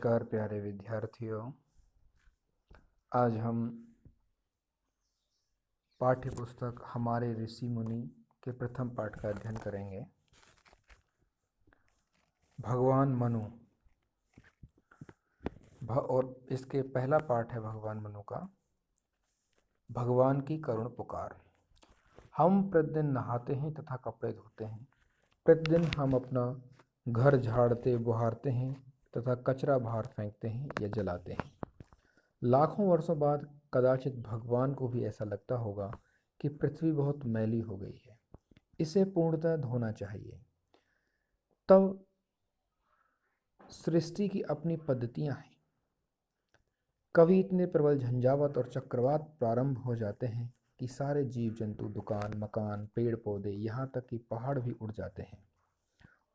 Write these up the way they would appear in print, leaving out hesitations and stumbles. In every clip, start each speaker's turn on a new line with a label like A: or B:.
A: नमस्कार प्यारे विद्यार्थियों। आज हम पाठ्य पुस्तक हमारे ऋषि मुनि के प्रथम पाठ का अध्ययन करेंगे। भगवान मनु और इसके पहला पाठ है भगवान मनु का, भगवान की करुण पुकार। हम प्रतिदिन नहाते हैं तथा कपड़े धोते हैं। प्रतिदिन हम अपना घर झाड़ते बुहारते हैं तथा कचरा बाहर फेंकते हैं या जलाते हैं। लाखों वर्षों बाद कदाचित भगवान को भी ऐसा लगता होगा कि पृथ्वी बहुत मैली हो गई है, इसे पूर्णतः धोना चाहिए। तब सृष्टि की अपनी पद्धतियां हैं। कभी इतने प्रबल झंझावात और चक्रवात प्रारंभ हो जाते हैं कि सारे जीव जंतु, दुकान, मकान, पेड़ पौधे, यहाँ तक कि पहाड़ भी उड़ जाते हैं।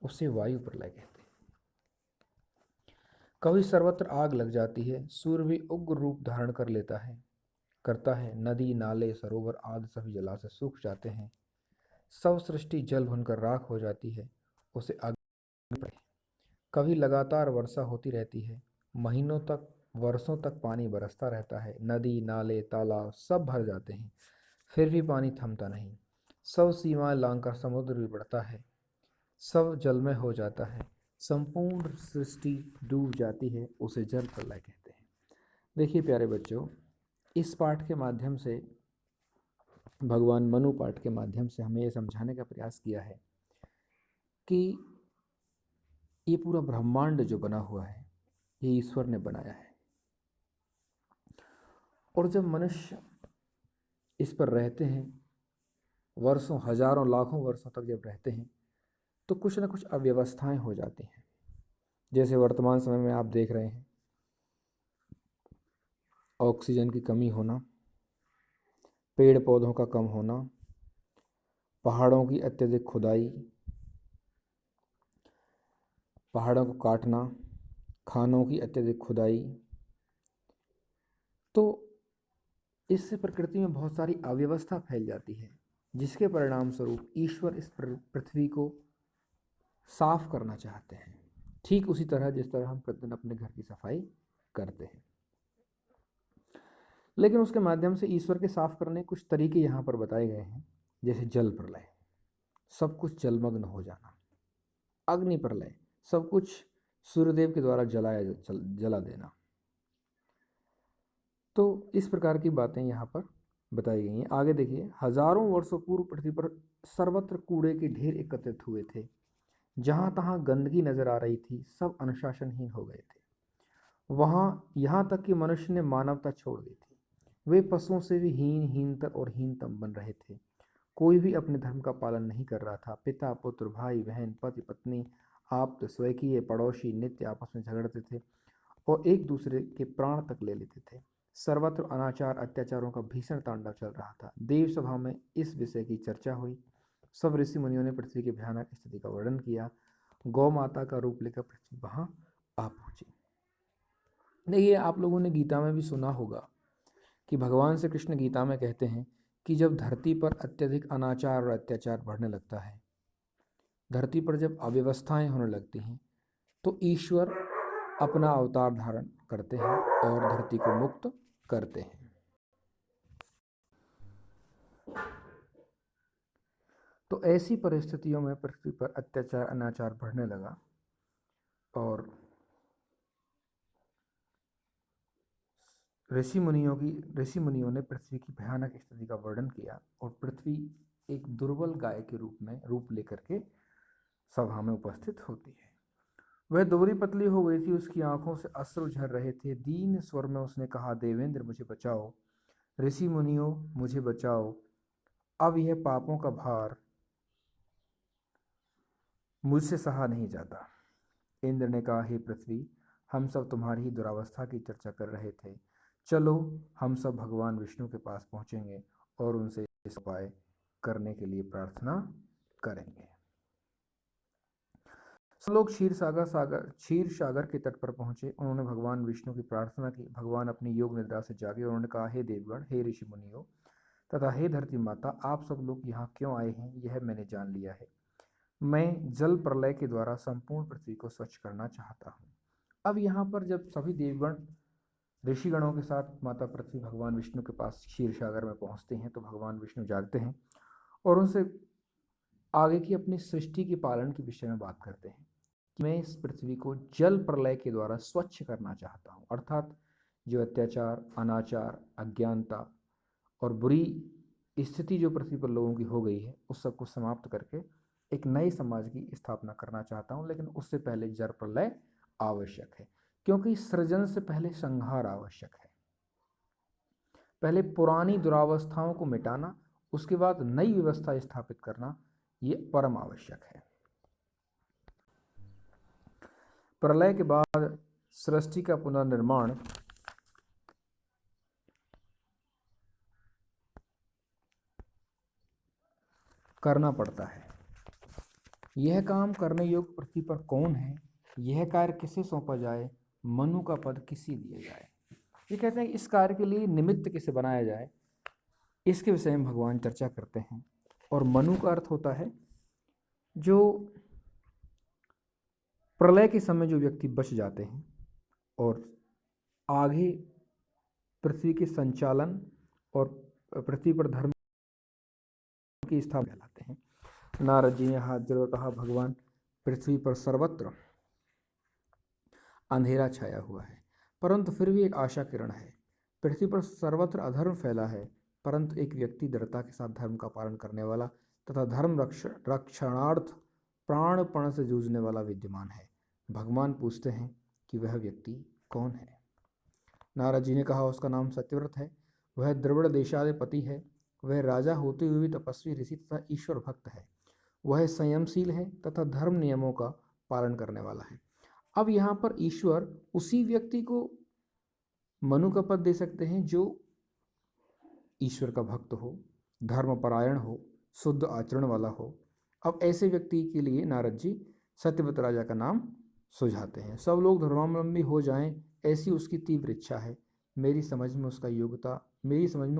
A: उसे वायु प्रलय कहते हैं। कभी सर्वत्र आग लग जाती है, सूर्य भी उग्र रूप धारण करता है। नदी, नाले, सरोवर आदि सभी जलाशय सूख जाते हैं। सब सृष्टि जल भुनकर राख हो जाती है। उसे अग्नि। कभी लगातार वर्षा होती रहती है, महीनों तक, वर्षों तक पानी बरसता रहता है। नदी, नाले, तालाब सब भर जाते हैं, फिर भी पानी थमता नहीं। सब सीमाएं लांघकर समुद्र भी बढ़ता है, सब जलमय हो जाता है। संपूर्ण सृष्टि डूब जाती है, उसे जल प्रलय कहते हैं। देखिए प्यारे बच्चों, इस पाठ के माध्यम से, भगवान मनु पाठ के माध्यम से हमें यह समझाने का प्रयास किया है कि ये पूरा ब्रह्मांड जो बना हुआ है ये ईश्वर ने बनाया है। और जब मनुष्य इस पर रहते हैं, वर्षों, हजारों, लाखों वर्षों तक जब रहते हैं, तो कुछ ना कुछ अव्यवस्थाएं हो जाती हैं। जैसे वर्तमान समय में आप देख रहे हैं, ऑक्सीजन की कमी होना, पेड़ पौधों का कम होना, पहाड़ों की अत्यधिक खुदाई, पहाड़ों को काटना, खानों की अत्यधिक खुदाई। तो इससे प्रकृति में बहुत सारी अव्यवस्था फैल जाती है, जिसके परिणाम स्वरूप ईश्वर इस पृथ्वी को साफ करना चाहते हैं। ठीक उसी तरह जिस तरह हम प्रतिदिन अपने घर की सफाई करते हैं, लेकिन उसके माध्यम से ईश्वर के साफ करने कुछ तरीके यहाँ पर बताए गए हैं। जैसे जल प्रलय, सब कुछ जलमग्न हो जाना। अग्नि प्रलय, सब कुछ सूर्यदेव के द्वारा जला देना। तो इस प्रकार की बातें यहाँ पर बताई गई हैं। आगे देखिए, हजारों वर्षों पूर्व पृथ्वी पर सर्वत्र कूड़े के ढेर एकत्रित हुए थे। जहाँ तहाँ गंदगी नजर आ रही थी, सब अनुशासनहीन हो गए थे। वहाँ यहाँ तक कि मनुष्य ने मानवता छोड़ दी थी। वे पशुओं से भी हीनतर और हीनतम बन रहे थे। कोई भी अपने धर्म का पालन नहीं कर रहा था। पिता, पुत्र, भाई, बहन, पति, पत्नी, आप्त, स्वकीय, पड़ोसी नित्य आपस में झगड़ते थे और एक दूसरे के प्राण तक ले लेते थे। सर्वत्र अनाचार, अत्याचारों का भीषण तांडव चल रहा था। देव सभा में इस विषय की चर्चा हुई। सब ऋषि मुनियों ने पृथ्वी की भयानक स्थिति का वर्णन किया। गौ माता का रूप लेकर पृथ्वी वहां आ पहुंची। देखिए, आप लोगों ने गीता में भी सुना होगा कि भगवान श्री कृष्ण गीता में कहते हैं कि जब धरती पर अत्यधिक अनाचार और अत्याचार बढ़ने लगता है, धरती पर जब अव्यवस्थाएं होने लगती हैं, तो ईश्वर अपना अवतार धारण करते हैं और धरती को मुक्त करते हैं। तो ऐसी परिस्थितियों में पृथ्वी पर अत्याचार, अनाचार बढ़ने लगा और ऋषि मुनियों ने पृथ्वी की भयानक स्थिति का वर्णन किया और पृथ्वी एक दुर्बल गाय के रूप लेकर के सभा में उपस्थित होती है। वह दुबली पतली हो गई थी, उसकी आंखों से अश्रु झर रहे थे। दीन स्वर में उसने कहा, देवेंद्र मुझे बचाओ, ऋषि मुनियों मुझे बचाओ, अब यह पापों का भार मुझसे सहा नहीं जाता। इंद्र ने कहा, हे पृथ्वी, हम सब तुम्हारी ही दुरावस्था की चर्चा कर रहे थे। चलो हम सब भगवान विष्णु के पास पहुंचेंगे और उनसे इस उपाय करने के लिए प्रार्थना करेंगे। सब लोग क्षीर सागर के तट पर पहुंचे। उन्होंने भगवान विष्णु की प्रार्थना की। भगवान अपनी योग निद्रा से जागे। उन्होंने कहा, हे देवगण, हे ऋषि मुनियों तथा हे धरती माता, आप सब लोग यहाँ क्यों आए हैं यह मैंने जान लिया है। मैं जल प्रलय के द्वारा संपूर्ण पृथ्वी को स्वच्छ करना चाहता हूँ। अब यहाँ पर जब सभी देवगण ऋषिगणों के साथ माता पृथ्वी भगवान विष्णु के पास क्षीर सागर में पहुँचते हैं तो भगवान विष्णु जागते हैं और उनसे आगे की अपनी सृष्टि के पालन के विषय में बात करते हैं कि मैं इस पृथ्वी को जल प्रलय के द्वारा स्वच्छ करना चाहता हूँ, अर्थात जो अत्याचार, अनाचार, अज्ञानता और बुरी स्थिति जो पृथ्वी पर लोगों की हो गई है उस सबको समाप्त करके एक नए समाज की स्थापना करना चाहता हूँ। लेकिन उससे पहले जल प्रलय आवश्यक है, क्योंकि सृजन से पहले संहार आवश्यक है। पहले पुरानी दुरावस्थाओं को मिटाना, उसके बाद नई व्यवस्था स्थापित करना, ये परम आवश्यक है। प्रलय के बाद सृष्टि का पुनर्निर्माण करना पड़ता है। यह काम करने योग्य पृथ्वी पर कौन है, यह कार्य किसे सौंपा जाए, मनु का पद किसे दिया जाए। ये कहते हैं कि इस कार्य के लिए निमित्त किसे बनाया जाए, इसके विषय में भगवान चर्चा करते हैं। और मनु का अर्थ होता है जो प्रलय के समय जो व्यक्ति बच जाते हैं और आगे पृथ्वी के संचालन और पृथ्वी पर धर्म की स्थापना कहलाते हैं। नारद जी ने हाथ जोड़कर कहा, भगवान पृथ्वी पर सर्वत्र अंधेरा छाया हुआ है, परंतु फिर भी एक आशा किरण है। पृथ्वी पर सर्वत्र अधर्म फैला है, परंतु एक व्यक्ति दृढ़ता के साथ धर्म का पालन करने वाला तथा धर्म रक्षणार्थ प्राणपण से जूझने वाला विद्यमान है। भगवान पूछते हैं कि वह व्यक्ति कौन है। नारद जी ने कहा, उसका नाम सत्यव्रत है। वह द्रविड़ देशाधिपति है। वह राजा होते हुए भी तपस्वी, ऋषि तथा ईश्वर भक्त है। वह संयमशील है तथा धर्म नियमों का पालन करने वाला है। अब यहाँ पर ईश्वर उसी व्यक्ति को मनु का पद दे सकते हैं जो ईश्वर का भक्त हो, धर्मपरायण हो, शुद्ध आचरण वाला हो। अब ऐसे व्यक्ति के लिए नारद जी सत्यव्रत राजा का नाम सुझाते हैं। सब लोग धर्मावलंबी हो जाएं, ऐसी उसकी तीव्र इच्छा है। मेरी समझ में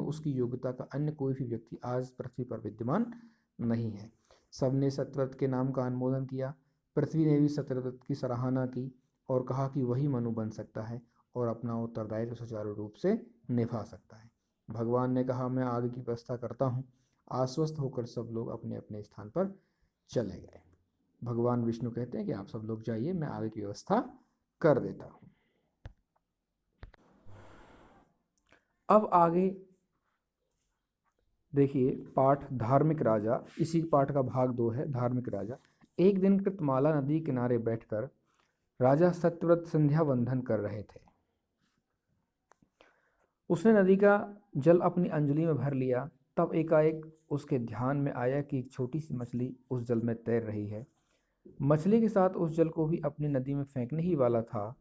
A: उसकी योग्यता का अन्य कोई भी व्यक्ति आज पृथ्वी पर विद्यमान नहीं है। सबने सत्यव्रत के नाम का अनुमोदन किया। पृथ्वी ने भी सत्यव्रत की सराहना की और कहा कि वही मनु बन सकता है और अपना उत्तरदायित्व सुचारू रूप से निभा सकता है। भगवान ने कहा, मैं आगे की व्यवस्था करता हूँ। आश्वस्त होकर सब लोग अपने अपने स्थान पर चले गए। भगवान विष्णु कहते हैं कि आप सब लोग जाइए, मैं आगे की व्यवस्था कर देता हूँ। अब आगे देखिए पाठ धार्मिक राजा, इसी पाठ का भाग 2 है, धार्मिक राजा। एक दिन कृतमाला नदी किनारे बैठकर राजा सत्यव्रत संध्या वंदन कर रहे थे। उसने नदी का जल अपनी अंजलि में भर लिया। तब एकाएक उसके ध्यान में आया कि एक छोटी सी मछली उस जल में तैर रही है। मछली के साथ उस जल को भी अपनी नदी में फेंकने ही वाला था,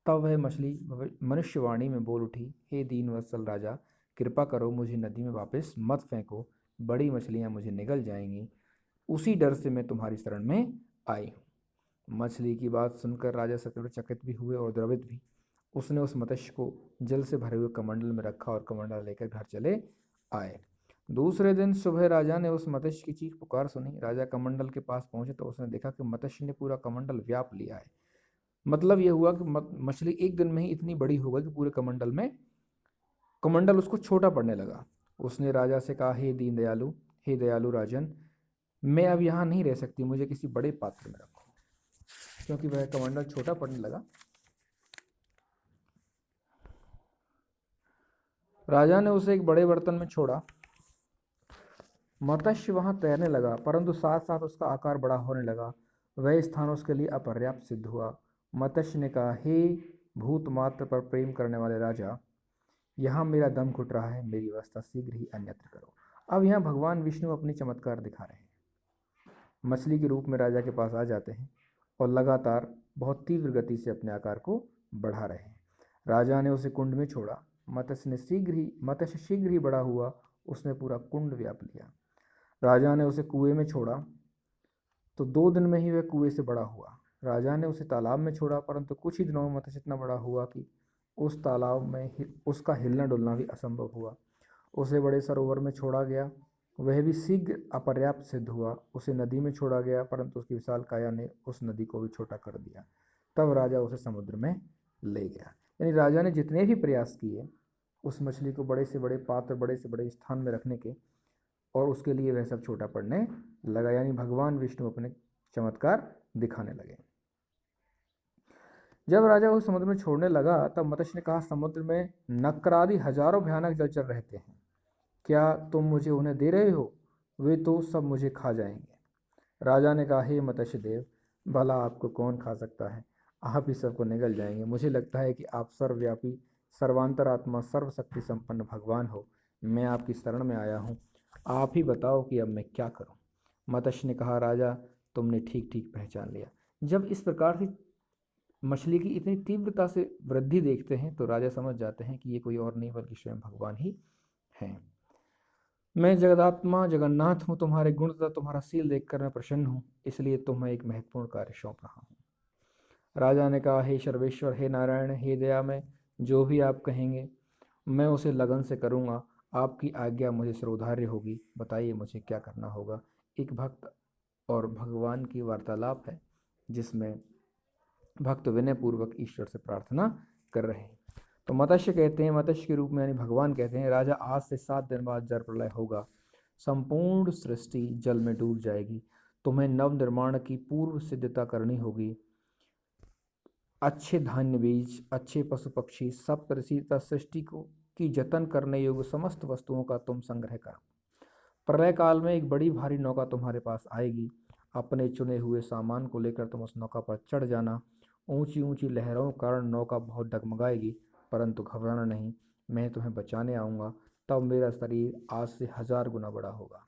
A: तब वह मछली मनुष्यवाणी में बोल उठी, हे दीनवत्सल राजा, कृपा करो, मुझे नदी में वापस मत फेंको, बड़ी मछलियाँ मुझे निगल जाएंगी। उसी डर से मैं तुम्हारी शरण में आई हूँ। मछली की बात सुनकर राजा सत्यव्रत चकित भी हुए और द्रवित भी। उसने उस मत्स्य को जल से भरे हुए कमंडल में रखा और कमंडल लेकर घर चले आए। दूसरे दिन सुबह राजा ने उस मत्स्य की चीख पुकार सुनी। राजा कमंडल के पास पहुंचे तो उसने देखा कि मत्स्य ने पूरा कमंडल व्याप लिया है। मतलब यह हुआ कि मछली एक दिन में ही इतनी बड़ी हो गई कि पूरे कमंडल उसको छोटा पड़ने लगा। उसने राजा से कहा, हे दयालु राजन, मैं अब यहाँ नहीं रह सकती, मुझे किसी बड़े पात्र में रखो, क्योंकि वह कमंडल छोटा पड़ने लगा। राजा ने उसे एक बड़े बर्तन में छोड़ा। मत्स्य वहां तैरने लगा, परंतु साथ साथ उसका आकार बड़ा होने लगा। वह स्थान उसके लिए अपर्याप्त सिद्ध हुआ। मत्स्य ने कहा, हे भूत मात्र पर प्रेम करने वाले राजा, यहाँ मेरा दम घुट रहा है, मेरी व्यवस्था शीघ्र ही अन्यत्र करो। अब यहाँ भगवान विष्णु अपनी चमत्कार दिखा रहे हैं। मछली के रूप में राजा के पास आ जाते हैं और लगातार बहुत तीव्र गति से अपने आकार को बढ़ा रहे हैं। राजा ने उसे कुंड में छोड़ा। मत्स्य शीघ्र ही बड़ा हुआ, उसने पूरा कुंड व्याप लिया। राजा ने उसे कुएं में छोड़ा तो 2 दिन में ही वह कुएं से बड़ा हुआ। राजा ने उसे तालाब में छोड़ा, परंतु कुछ ही दिनों में मत्स्य इतना बड़ा हुआ कि उस तालाब में उसका हिलना डुलना भी असंभव हुआ। उसे बड़े सरोवर में छोड़ा गया, वह भी शीघ्र अपर्याप्त सिद्ध हुआ। उसे नदी में छोड़ा गया, परंतु उसकी विशाल काया ने उस नदी को भी छोटा कर दिया। तब राजा उसे समुद्र में ले गया। यानी राजा ने जितने भी प्रयास किए उस मछली को बड़े से बड़े पात्र, बड़े से बड़े स्थान में रखने के, और उसके लिए वह सब छोटा पड़ने लगा। यानी भगवान विष्णु अपने चमत्कार दिखाने लगे। जब राजा को समुद्र में छोड़ने लगा तब मत्स्य ने कहा, समुद्र में नक्रादि हजारों भयानक जलचर रहते हैं, क्या तुम मुझे उन्हें दे रहे हो? वे तो सब मुझे खा जाएंगे। राजा ने कहा, हे मत्स्य देव, भला आपको कौन खा सकता है, आप ही सबको निगल जाएंगे। मुझे लगता है कि आप सर्वव्यापी, सर्वांतरात्मा, सर्वशक्ति संपन्न भगवान हो। मैं आपकी शरण में आया हूँ, आप ही बताओ कि अब मैं क्या करूँ। मत्स्य ने कहा, राजा तुमने ठीक ठीक पहचान लिया। जब इस प्रकार से मछली की इतनी तीव्रता से वृद्धि देखते हैं तो राजा समझ जाते हैं कि ये कोई और नहीं बल्कि स्वयं भगवान ही हैं। मैं जगदात्मा जगन्नाथ हूँ, तुम्हारे गुण तथा तुम्हारा शील देखकर मैं प्रसन्न हूँ, इसलिए तुम्हें एक महत्वपूर्ण कार्य सौंप रहा हूँ। राजा ने कहा, हे सर्वेश्वर, हे नारायण, हे दया में, जो भी आप कहेंगे मैं उसे लगन से करूँगा। आपकी आज्ञा मुझे सर्वोधार्य होगी। बताइए मुझे क्या करना होगा। एक भक्त और भगवान की वार्तालाप है जिसमें भक्त विनयपूर्वक ईश्वर से प्रार्थना कर रहे हैं। तो मत्स्य कहते हैं, मत्स्य के रूप में यानी भगवान कहते हैं, राजा आज से 7 दिन बाद जल प्रलय होगा, संपूर्ण सृष्टि जल में डूब जाएगी। तुम्हें नव निर्माण की पूर्व सिद्धता करनी होगी। अच्छे धान्य बीज, अच्छे पशु पक्षी, सप्तऋषि तथा सृष्टि को की जतन करने योग्य समस्त वस्तुओं का तुम संग्रह करो। प्रलय काल में एक बड़ी भारी नौका तुम्हारे पास आएगी। अपने चुने हुए सामान को लेकर तुम उस नौका पर चढ़ जाना। ऊंची ऊंची लहरों के कारण नौका बहुत डगमगाएगी, परंतु घबराना नहीं, मैं तुम्हें बचाने आऊँगा। तब मेरा शरीर आज से 1000 गुना बड़ा होगा।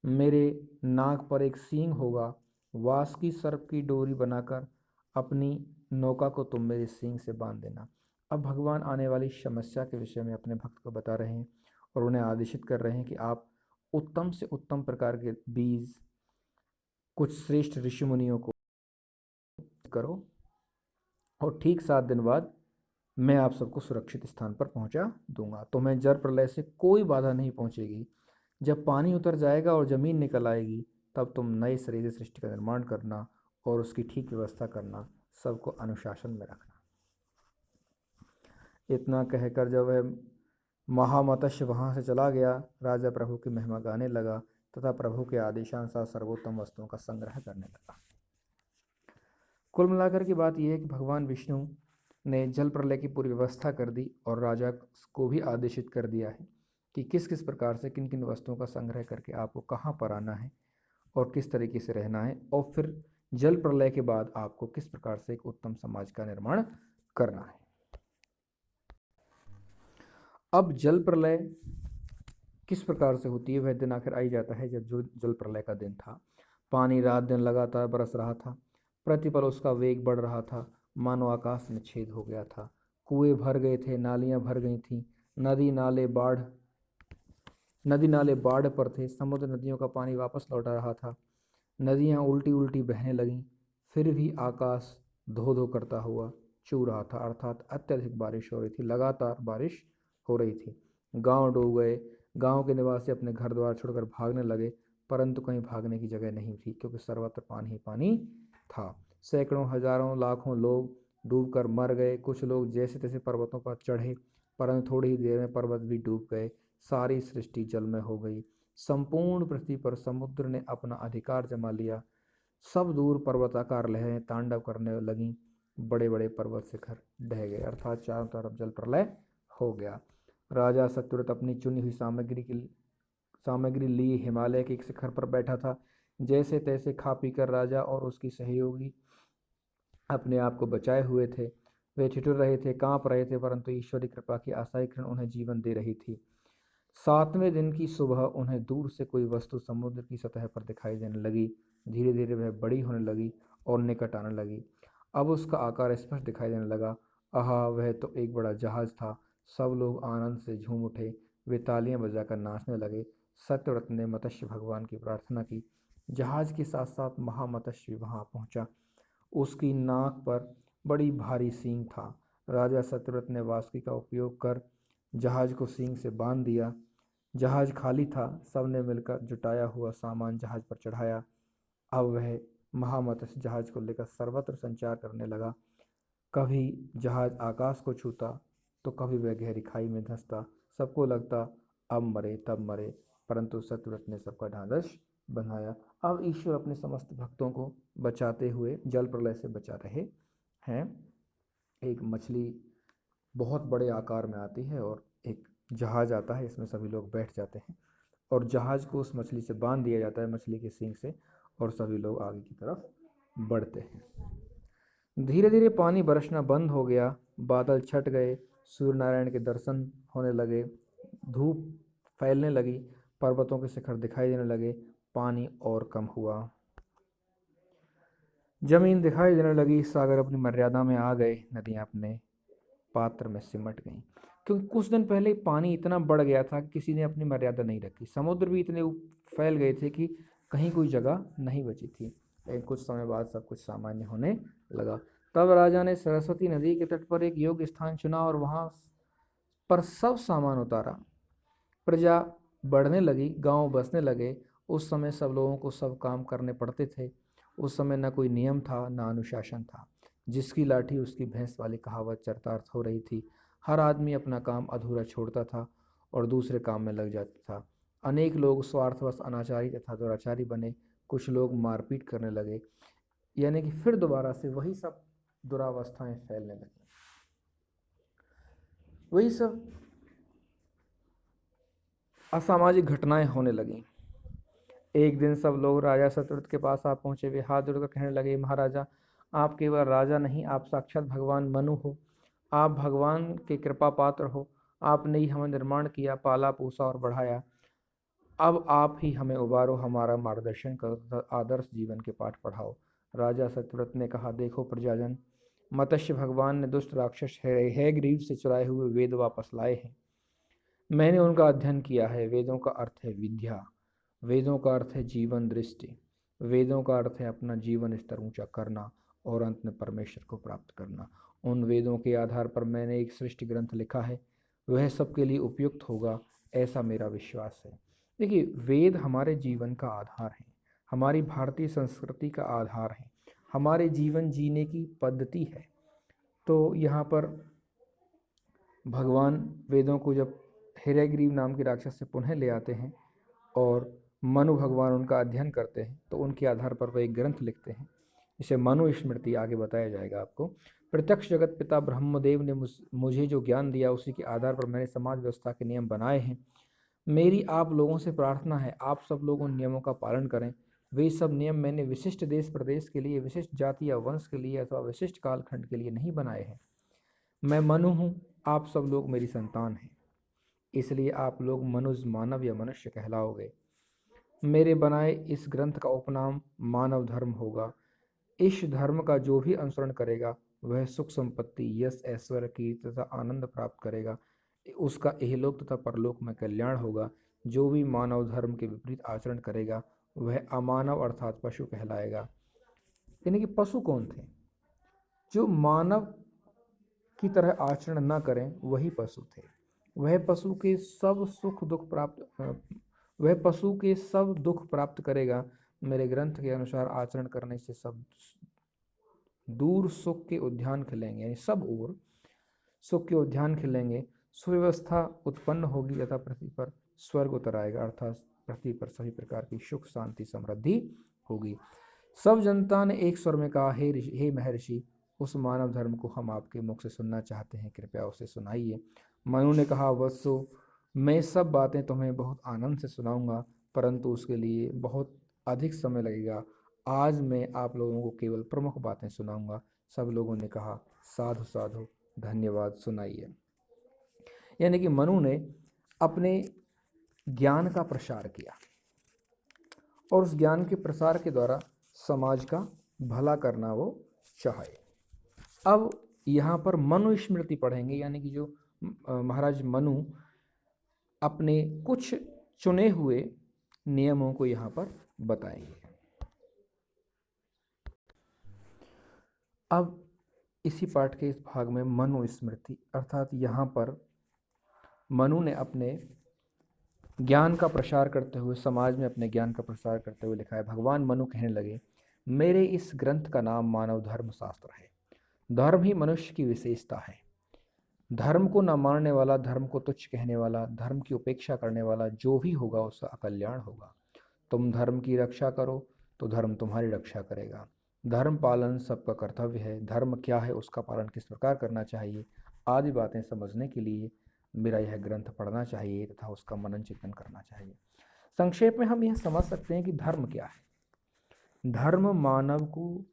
A: मेरे नाक पर एक सींग होगा। वासुकी सर्प की डोरी बनाकर अपनी नौका को तुम मेरे सींग से बांध देना। अब भगवान आने वाली समस्या के विषय में अपने भक्त को बता रहे हैं और उन्हें आदेशित कर रहे हैं कि आप उत्तम से उत्तम प्रकार के बीज, कुछ श्रेष्ठ ऋषि मुनियों को करो, और ठीक 7 दिन बाद मैं आप सबको सुरक्षित स्थान पर पहुंचा दूंगा। तुम्हें जल प्रलय से कोई बाधा नहीं पहुंचेगी। जब पानी उतर जाएगा और ज़मीन निकल आएगी तब तुम नए सिरे से सृष्टि का निर्माण करना और उसकी ठीक व्यवस्था करना, सबको अनुशासन में रखना। इतना कहकर जब वह महामत्स्य वहाँ से चला गया, राजा प्रभु की महिमा गाने लगा तथा प्रभु के आदेशानुसार सर्वोत्तम वस्तुओं का संग्रह करने लगा। कुल मिलाकर की बात यह है कि भगवान विष्णु ने जल प्रलय की पूरी व्यवस्था कर दी और राजा को भी आदेशित कर दिया है कि किस किस प्रकार से किन किन वस्तुओं का संग्रह करके आपको कहाँ पर आना है और किस तरीके से रहना है, और फिर जल प्रलय के बाद आपको किस प्रकार से एक उत्तम समाज का निर्माण करना है। अब जल प्रलय किस प्रकार से होती है, वह दिन आखिर आई जाता है जब जो जल प्रलय का दिन था। पानी रात दिन लगातार बरस रहा था, प्रतिपल उसका वेग बढ़ रहा था, मानो आकाश में छेद हो गया था। कुएं भर गए थे, नालियां भर गई थीं, नदी नाले बाढ़ पर थे। समुद्र नदियों का पानी वापस लौटा रहा था। नदियां उल्टी उल्टी बहने लगीं। फिर भी आकाश धो धो करता हुआ छू रहा था, अर्थात अत्यधिक बारिश हो रही थी, लगातार बारिश हो रही थी। गांव डूब गए। गांव के निवासी अपने घर द्वार छोड़कर भागने लगे, परंतु कहीं भागने की जगह नहीं थी, क्योंकि सर्वत्र पानी ही पानी था। सैकड़ों, हजारों, लाखों लोग डूबकर मर गए। कुछ लोग जैसे तैसे पर्वतों पर चढ़े, परंतु थोड़ी ही देर में पर्वत भी डूब गए। सारी सृष्टि जलमय हो गई। संपूर्ण पृथ्वी पर समुद्र ने अपना अधिकार जमा लिया। सब दूर पर्वताकार लहरें तांडव करने लगीं। बड़े बड़े पर्वत शिखर ढह गए, अर्थात चारों तरफ जल प्रलय हो गया। राजा सत्यव्रत अपनी चुनी हुई सामग्री लिए हिमालय के एक शिखर पर बैठा था। जैसे तैसे खा पीकर राजा और उसकी सहयोगी अपने आप को बचाए हुए थे। वे ठिठुर रहे थे, कांप रहे थे, परंतु ईश्वरी कृपा की आशाई किरण उन्हें जीवन दे रही थी। 7वें दिन की सुबह उन्हें दूर से कोई वस्तु समुद्र की सतह पर दिखाई देने लगी। धीरे धीरे वह बड़ी होने लगी और निकट आने लगी। अब उसका आकार स्पष्ट दिखाई देने लगा। आहा, वह तो एक बड़ा जहाज था। सब लोग आनंद से झूम उठे। वे तालियां बजाकर नाचने लगे। सत्यव्रत ने मत्स्य भगवान की प्रार्थना की। जहाज के साथ साथ महामत्स्य भी वहां पहुंचा। उसकी नाक पर बड़ी भारी सींग था। राजा सत्यव्रत ने वासुकी का उपयोग कर जहाज को सींग से बांध दिया। जहाज खाली था। सबने मिलकर जुटाया हुआ सामान जहाज पर चढ़ाया। अब वह महामत्स्य जहाज को लेकर सर्वत्र संचार करने लगा। कभी जहाज आकाश को छूता तो कभी वह गहरी खाई में धंसता। सबको लगता अब मरे तब मरे, परंतु सत्यव्रत ने सबका ढांढस बंधाया। अब ईश्वर अपने समस्त भक्तों को बचाते हुए जल प्रलय से बचा रहे हैं। एक मछली बहुत बड़े आकार में आती है और एक जहाज आता है, इसमें सभी लोग बैठ जाते हैं और जहाज को उस मछली से बांध दिया जाता है, मछली के सींग से, और सभी लोग आगे की तरफ बढ़ते हैं। धीरे धीरे पानी बरसना बंद हो गया, बादल छट गए, सूर्य नारायण के दर्शन होने लगे, धूप फैलने लगी, पर्वतों के शिखर दिखाई देने लगे, पानी और कम हुआ, जमीन दिखाई देने लगी, सागर अपनी मर्यादा में आ गए, नदियां अपने पात्र में सिमट गईं। क्योंकि कुछ दिन पहले पानी इतना बढ़ गया था कि किसी ने अपनी मर्यादा नहीं रखी। समुद्र भी इतने फैल गए थे कि कहीं कोई जगह नहीं बची थी। लेकिन कुछ समय बाद सब कुछ सामान्य होने लगा। तब राजा ने सरस्वती नदी के तट पर एक योग्य स्थान चुना और वहां पर सब सामान उतारा। प्रजा बढ़ने लगी, गांव बसने लगे। उस समय सब लोगों को सब काम करने पड़ते थे। उस समय न कोई नियम था, न अनुशासन था। जिसकी लाठी उसकी भैंस वाली कहावत चरितार्थ हो रही थी। हर आदमी अपना काम अधूरा छोड़ता था और दूसरे काम में लग जाता था। अनेक लोग स्वार्थवश अनाचारी तथा दुराचारी बने। कुछ लोग मारपीट करने लगे, यानी कि फिर दोबारा से वही सब दुरावस्थाएं फैलने लगी, वही सब असामाजिक घटनाएं होने लगीं। एक दिन सब लोग राजा सत्यव्रत के पास आ पहुंचे। वे हाथ जोड़कर कहने लगे, महाराजा, आप केवल राजा नहीं, आप साक्षात भगवान मनु हो। आप भगवान के कृपा पात्र हो। आपने ही हमें निर्माण किया, पाला पोसा और बढ़ाया। अब आप ही हमें उबारो, हमारा मार्गदर्शन करो तथा आदर्श जीवन के पाठ पढ़ाओ। राजा सत्यव्रत ने कहा, देखो प्रजाजन, मत्स्य भगवान ने दुष्ट राक्षस हैग्रीव से चुराए हुए वेद वापस लाए हैं। मैंने उनका अध्ययन किया है। वेदों का अर्थ है विद्या, वेदों का अर्थ है जीवन दृष्टि, वेदों का अर्थ है अपना जीवन स्तर ऊंचा करना और अंत में परमेश्वर को प्राप्त करना। उन वेदों के आधार पर मैंने एक सृष्टि ग्रंथ लिखा है, वह सबके लिए उपयुक्त होगा, ऐसा मेरा विश्वास है। देखिए, वेद हमारे जीवन का आधार है, हमारी भारतीय संस्कृति का आधार है, हमारे जीवन जीने की पद्धति है। तो यहाँ पर भगवान वेदों को जब हिरग्रीव नाम के राक्षस से पुनः ले आते हैं और मनु भगवान उनका अध्ययन करते हैं, तो उनके आधार पर वह एक ग्रंथ लिखते हैं, इसे मनु स्मृति आगे बताया जाएगा आपको। प्रत्यक्ष जगत पिता ब्रह्मदेव ने मुझे जो ज्ञान दिया, उसी के आधार पर मैंने समाज व्यवस्था के नियम बनाए हैं। मेरी आप लोगों से प्रार्थना है, आप सब लोग उन नियमों का पालन करें। वे सब नियम मैंने विशिष्ट देश प्रदेश के लिए, विशिष्ट जाति या वंश के लिए अथवा विशिष्ट कालखंड के लिए नहीं बनाए हैं। मैं मनु हूँ, आप सब लोग मेरी संतान हैं, इसलिए आप लोग मनुज, मानव या मनुष्य कहलाओगे। मेरे बनाए इस ग्रंथ का उपनाम मानव धर्म होगा। इस धर्म का जो भी अनुसरण करेगा वह सुख संपत्ति, यश, ऐश्वर्य, कीर्ति तथा आनंद प्राप्त करेगा। उसका इहलोक तथा परलोक में कल्याण होगा। जो भी मानव धर्म के विपरीत आचरण करेगा वह अमानव अर्थात पशु कहलाएगा। यानी कि पशु कौन थे? जो मानव की तरह आचरण न करें वही पशु थे। वह पशु के सब सुख दुख प्राप्त वह पशु के सब दुख प्राप्त करेगा। मेरे ग्रंथ के अनुसार आचरण करने से सब दूर सुख के उद्यान खिलेंगे, यानी सब ओर सुख के उद्यान खिलेंगे। सुव्यवस्था उत्पन्न होगी तथा पृथ्वी पर स्वर्ग उतर आएगा, अर्थात पृथ्वी पर सभी प्रकार की सुख शांति समृद्धि होगी। सब जनता ने एक स्वर में कहा, हे महर्षि, उस मानव धर्म को हम आपके मुख से सुनना चाहते हैं, कृपया उसे सुनाइए। मनु ने कहा, वत्सो, मैं सब बातें तुम्हें बहुत आनंद से सुनाऊंगा, परंतु उसके लिए बहुत अधिक समय लगेगा। आज मैं आप लोगों को केवल प्रमुख बातें सुनाऊंगा। सब लोगों ने कहा, साधु साधु, धन्यवाद, सुनाइए। यानी कि मनु ने अपने ज्ञान का प्रसार किया और उस ज्ञान के प्रसार के द्वारा समाज का भला करना वो चाहे। अब यहाँ पर मनु स्मृति पढ़ेंगे, यानी कि जो महाराज मनु अपने कुछ चुने हुए नियमों को यहाँ पर बताएंगे। अब इसी पाठ के इस भाग में मनु स्मृति, अर्थात यहाँ पर मनु ने अपने ज्ञान का प्रसार करते हुए, समाज में अपने ज्ञान का प्रसार करते हुए लिखा है। भगवान मनु कहने लगे, मेरे इस ग्रंथ का नाम मानव धर्म शास्त्र है। धर्म ही मनुष्य की विशेषता है। धर्म को न मानने वाला, धर्म को तुच्छ कहने वाला, धर्म की उपेक्षा करने वाला जो भी होगा उसका अकल्याण होगा। तुम धर्म की रक्षा करो तो धर्म तुम्हारी रक्षा करेगा। धर्म पालन सबका कर्तव्य है। धर्म क्या है, उसका पालन किस प्रकार करना चाहिए, आदि बातें समझने के लिए मेरा यह ग्रंथ पढ़ना चाहिए तथा उसका मनन चिंतन करना चाहिए। संक्षेप में हम यह समझ सकते हैं कि धर्म क्या है। धर्म मानव को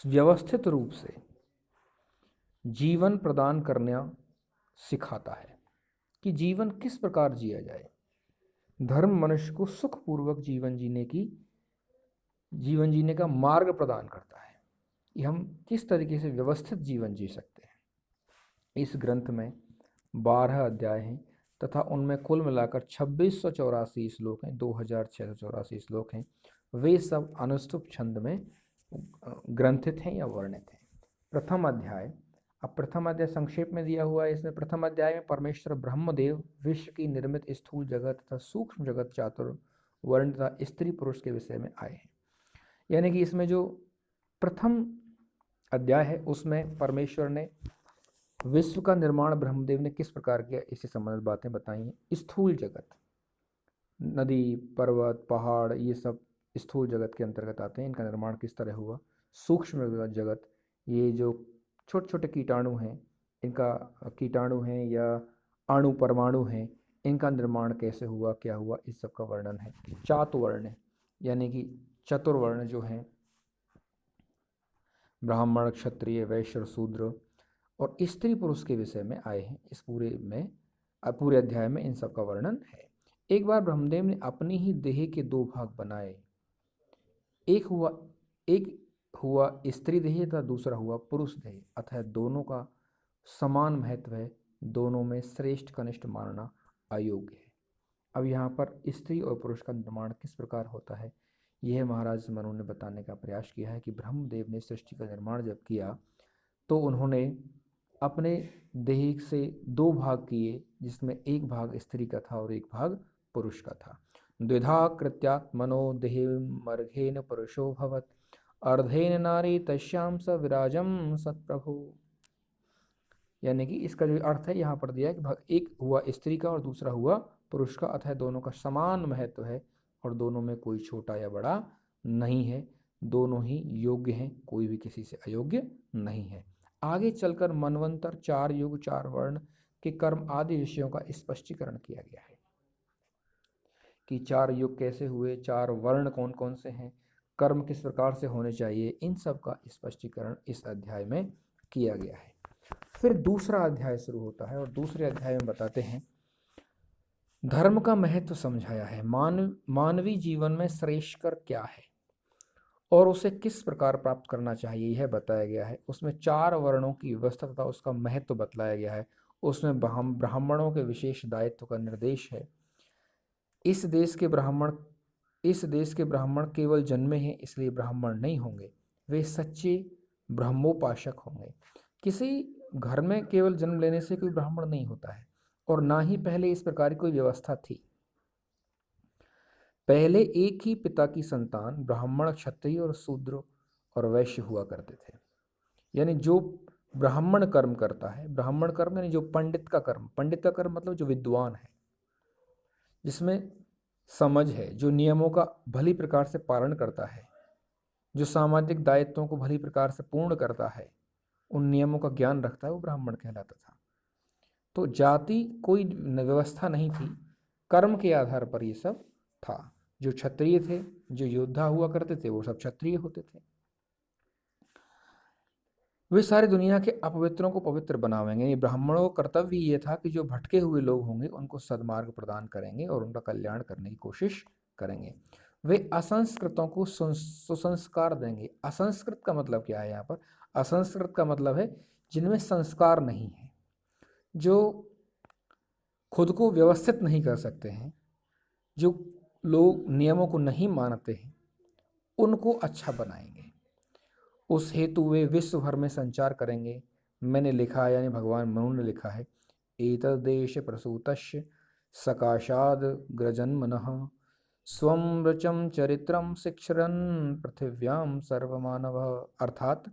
A: व्यवस्थित रूप से जीवन प्रदान करना सिखाता है कि जीवन किस प्रकार जिया जाए। धर्म मनुष्य को सुखपूर्वक जीवन जीने का मार्ग प्रदान करता है कि हम किस तरीके से व्यवस्थित जीवन जी सकते हैं। इस ग्रंथ में 12 अध्याय हैं तथा उनमें कुल मिलाकर 2684 श्लोक हैं, 2684 श्लोक हैं। वे सब अनुष्टुप छंद में ग्रंथित हैं या वर्णित हैं। प्रथम अध्याय, अब प्रथम अध्याय संक्षेप में दिया हुआ है। इसमें प्रथम अध्याय में परमेश्वर ब्रह्मदेव विश्व की निर्मित स्थूल जगत तथा सूक्ष्म जगत चातुर्वर्ण तथा स्त्री पुरुष के विषय में आए हैं। यानी कि इसमें जो प्रथम अध्याय है उसमें परमेश्वर ने विश्व का निर्माण ब्रह्मदेव ने किस प्रकार किया, इससे संबंधित बातें बताई हैं। स्थूल जगत, नदी, पर्वत, पहाड़, ये सब स्थूल जगत के अंतर्गत आते हैं। इनका निर्माण किस तरह हुआ। सूक्ष्म जगत, ये जो छोटे छोटे कीटाणु हैं, इनका कीटाणु हैं या अणु परमाणु हैं, इनका निर्माण कैसे हुआ, क्या हुआ, इस सब का वर्णन है। चातुर्वर्ण यानी कि चतुर्वर्ण जो हैं, ब्राह्मण, क्षत्रिय, वैश्य और शूद्र, और स्त्री पुरुष के विषय में आए हैं। इस पूरे अध्याय में इन सब का वर्णन है। एक बार ब्रह्मदेव ने अपनी ही देह के दो भाग बनाए। एक हुआ स्त्री देह तथा दूसरा हुआ पुरुष देह, अतः दोनों का समान महत्व है। दोनों में श्रेष्ठ कनिष्ठ मानना अयोग्य है। अब यहाँ पर स्त्री और पुरुष का निर्माण किस प्रकार होता है, यह महाराज मनु ने बताने का प्रयास किया है कि ब्रह्मदेव ने सृष्टि का निर्माण जब किया तो उन्होंने अपने देह से दो भाग किए, जिसमें एक भाग स्त्री का था और एक भाग पुरुष का था। द्विधा कृत्यात्मनो देहमर्घेन पुरुषो भवत् अर्धेन नारी तस्याम स विराजम सत्प्रभु। यानी कि इसका जो अर्थ है यहाँ पर दिया है कि एक हुआ स्त्री का और दूसरा हुआ पुरुष का, अतः दोनों का समान महत्व है और दोनों में कोई छोटा या बड़ा नहीं है। दोनों ही योग्य हैं, कोई भी किसी से अयोग्य नहीं है। आगे चलकर मनवंतर, 4 युग, 4 वर्ण के कर्म आदि विषयों का स्पष्टीकरण किया गया है कि 4 युग कैसे हुए, 4 वर्ण कौन कौन से हैं, कर्म किस प्रकार से होने चाहिए, इन सब का स्पष्टीकरण इस अध्याय में किया गया है। फिर दूसरा अध्याय शुरू होता है और दूसरे अध्याय में बताते हैं धर्म का महत्व समझाया है। मानवीय जीवन में श्रेष्ठ कर क्या है और उसे किस प्रकार प्राप्त करना चाहिए, यह बताया गया है। उसमें 4 वर्णों की व्यवस्था तथा उसका महत्व बतलाया गया है। उसमें ब्राह्मणों के विशेष दायित्व का निर्देश है। इस देश के ब्राह्मण केवल जन्मे हैं इसलिए ब्राह्मण नहीं होंगे, वे सच्चे ब्रह्मोपासक होंगे। किसी घर में केवल जन्म लेने से कोई ब्राह्मण नहीं होता है और ना ही पहले इस प्रकार की कोई व्यवस्था थी। पहले एक ही पिता की संतान ब्राह्मण, क्षत्रिय और शूद्र और वैश्य हुआ करते थे। यानी जो ब्राह्मण कर्म करता है, ब्राह्मण कर्म यानी जो पंडित का कर्म मतलब जो विद्वान है, जिसमें समझ है, जो नियमों का भली प्रकार से पालन करता है, जो सामाजिक दायित्वों को भली प्रकार से पूर्ण करता है, उन नियमों का ज्ञान रखता है, वो ब्राह्मण कहलाता था। तो जाति कोई व्यवस्था नहीं थी, कर्म के आधार पर ये सब था। जो क्षत्रिय थे, जो योद्धा हुआ करते थे, वो सब क्षत्रिय होते थे। वे सारी दुनिया के अपवित्रों को पवित्र बनावेंगे। ये ब्राह्मणों का कर्तव्य ये था कि जो भटके हुए लोग होंगे उनको सद्मार्ग प्रदान करेंगे और उनका कल्याण करने की कोशिश करेंगे। वे असंस्कृतों को सुसंस्कार देंगे। असंस्कृत का मतलब क्या है यहाँ पर? असंस्कृत का मतलब है जिनमें संस्कार नहीं है, जो खुद को व्यवस्थित नहीं कर सकते हैं, जो लोग नियमों को नहीं मानते हैं, उनको अच्छा बनाएंगे। उस हेतु वे विश्व भर में संचार करेंगे। मैंने लिखा है, यानी भगवान मनु ने लिखा है, एतद्देश प्रसूतस्य सकाशाद ग्रजन्मनः स्वं ऋचं चरित्रं शिक्षरन् पृथिव्यां सर्वमानव। अर्थात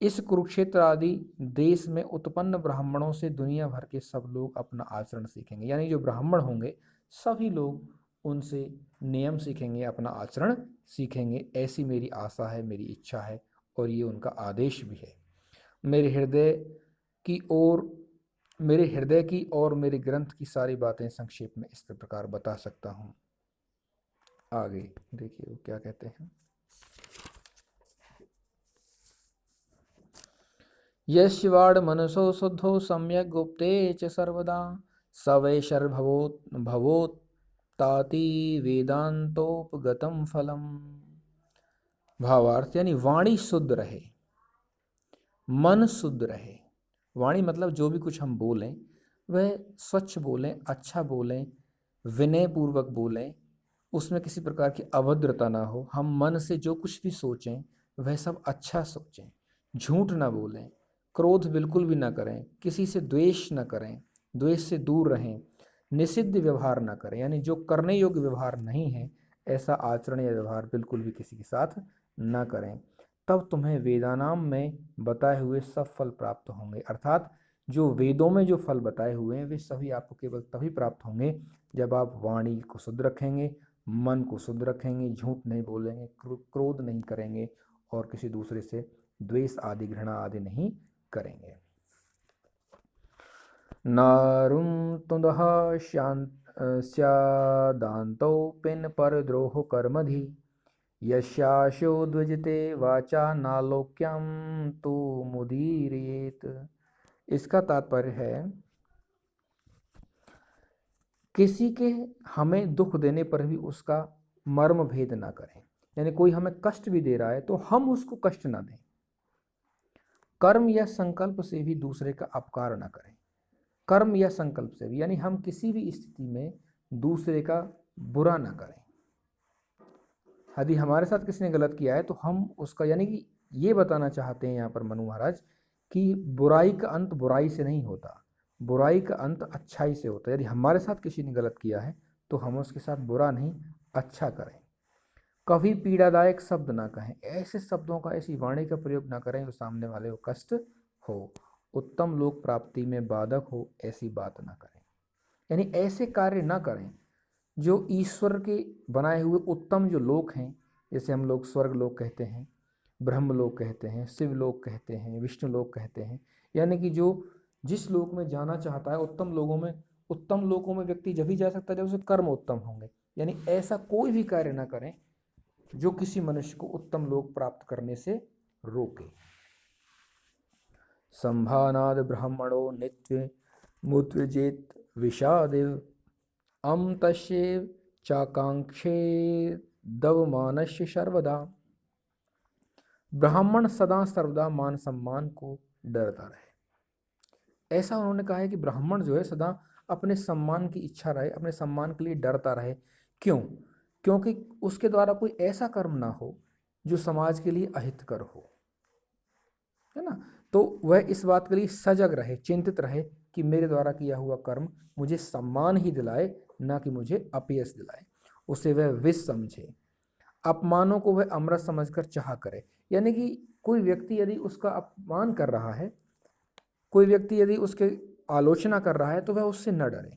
A: इस कुरुक्षेत्र आदि देश में उत्पन्न ब्राह्मणों से दुनिया भर के सब लोग अपना आचरण सीखेंगे। यानी जो ब्राह्मण होंगे सभी लोग उनसे नियम सीखेंगे, अपना आचरण सीखेंगे। ऐसी मेरी आशा है, मेरी इच्छा है और ये उनका आदेश भी है। मेरे हृदय की ओर मेरे हृदय की और मेरे ग्रंथ की सारी बातें संक्षेप में इस प्रकार बता सकता हूँ। आगे देखिए वो क्या कहते हैं। यशिवाड़ मनसो शुद्धो सम्यक गुप्ते च सर्वदा भवोत्ताति वेदांतोपगतम फलम। भावार्थ यानी वाणी शुद्ध रहे, मन शुद्ध रहे। वाणी मतलब जो भी कुछ हम बोलें वह स्वच्छ बोलें, अच्छा बोलें, विनय पूर्वक बोलें, उसमें किसी प्रकार की अभद्रता ना हो। हम मन से जो कुछ भी सोचें वह सब अच्छा सोचें, झूठ ना बोलें, क्रोध बिल्कुल भी ना करें, किसी से द्वेष ना करें, द्वेष से दूर रहें, निषिद्ध व्यवहार ना करें, यानी जो करने योग्य व्यवहार नहीं है ऐसा आचरण या व्यवहार बिल्कुल भी किसी के साथ ना करें। तब तुम्हें वेदानाम में बताए हुए सब फल प्राप्त होंगे। अर्थात जो वेदों में जो फल बताए हुए हैं वे सभी आपको केवल तभी प्राप्त होंगे जब आप वाणी को शुद्ध रखेंगे, मन को शुद्ध रखेंगे, झूठ नहीं बोलेंगे, क्रोध नहीं करेंगे और किसी दूसरे से द्वेष आदि घृणा आदि नहीं करेंगे। नारुं तुंदः स्यादांतो पिन पर द्रोह कर्मधि यशाशो द्विजते वाचा नालोक्यम तु मुदीरयेत। इसका तात्पर्य है किसी के हमें दुख देने पर भी उसका मर्म भेद ना करें। यानी कोई हमें कष्ट भी दे रहा है तो हम उसको कष्ट ना दें। कर्म या संकल्प से भी दूसरे का अपकार ना करें। कर्म या संकल्प से भी, यानी हम किसी भी स्थिति में दूसरे का बुरा ना करें। यदि हमारे साथ किसी ने गलत किया है तो हम उसका, यानी कि ये बताना चाहते हैं यहाँ पर मनु महाराज कि बुराई का अंत बुराई से नहीं होता, बुराई का अंत अच्छाई से होता है। यदि हमारे साथ किसी ने गलत किया है तो हम उसके साथ बुरा नहीं अच्छा करें। कभी पीड़ादायक शब्द ना कहें, ऐसे शब्दों का, ऐसी वाणी का प्रयोग ना करें जो सामने वाले को कष्ट हो, उत्तम लोक प्राप्ति में बाधक हो, ऐसी बात ना करें। यानी ऐसे कार्य ना करें जो ईश्वर के बनाए हुए उत्तम जो लोक हैं, जैसे हम लोग स्वर्ग लोक कहते हैं, ब्रह्म लोक कहते हैं, शिव लोक कहते हैं, विष्णु लोक कहते हैं। यानी कि जो जिस लोक में जाना चाहता है, उत्तम लोकों में व्यक्ति जब ही जा सकता है जब उसे कर्म उत्तम होंगे। यानी ऐसा कोई भी कार्य ना करें जो किसी मनुष्य को उत्तम लोक प्राप्त करने से रोके। संभानाद ब्राह्मणो नित्य मुत्वजेत विषादिव अम तस्येव चाकांक्षे दवमानस्य सर्वदा। ब्राह्मण सदा सर्वदा मान सम्मान को डरता रहे। ऐसा उन्होंने कहा है कि ब्राह्मण जो है सदा अपने सम्मान की इच्छा रहे, अपने सम्मान के लिए डरता रहे। क्यों? क्योंकि उसके द्वारा कोई ऐसा कर्म ना हो जो समाज के लिए अहितकर हो, है ना। तो वह इस बात के लिए सजग रहे, चिंतित रहे कि मेरे द्वारा किया हुआ कर्म मुझे सम्मान ही दिलाए, ना कि मुझे अपयश दिलाए। उसे वह विष समझे, अपमानों को वह अमृत समझकर चाह करे। यानी कि कोई व्यक्ति यदि उसका अपमान कर रहा है, कोई व्यक्ति यदि उसके आलोचना कर रहा है तो वह उससे न डरे,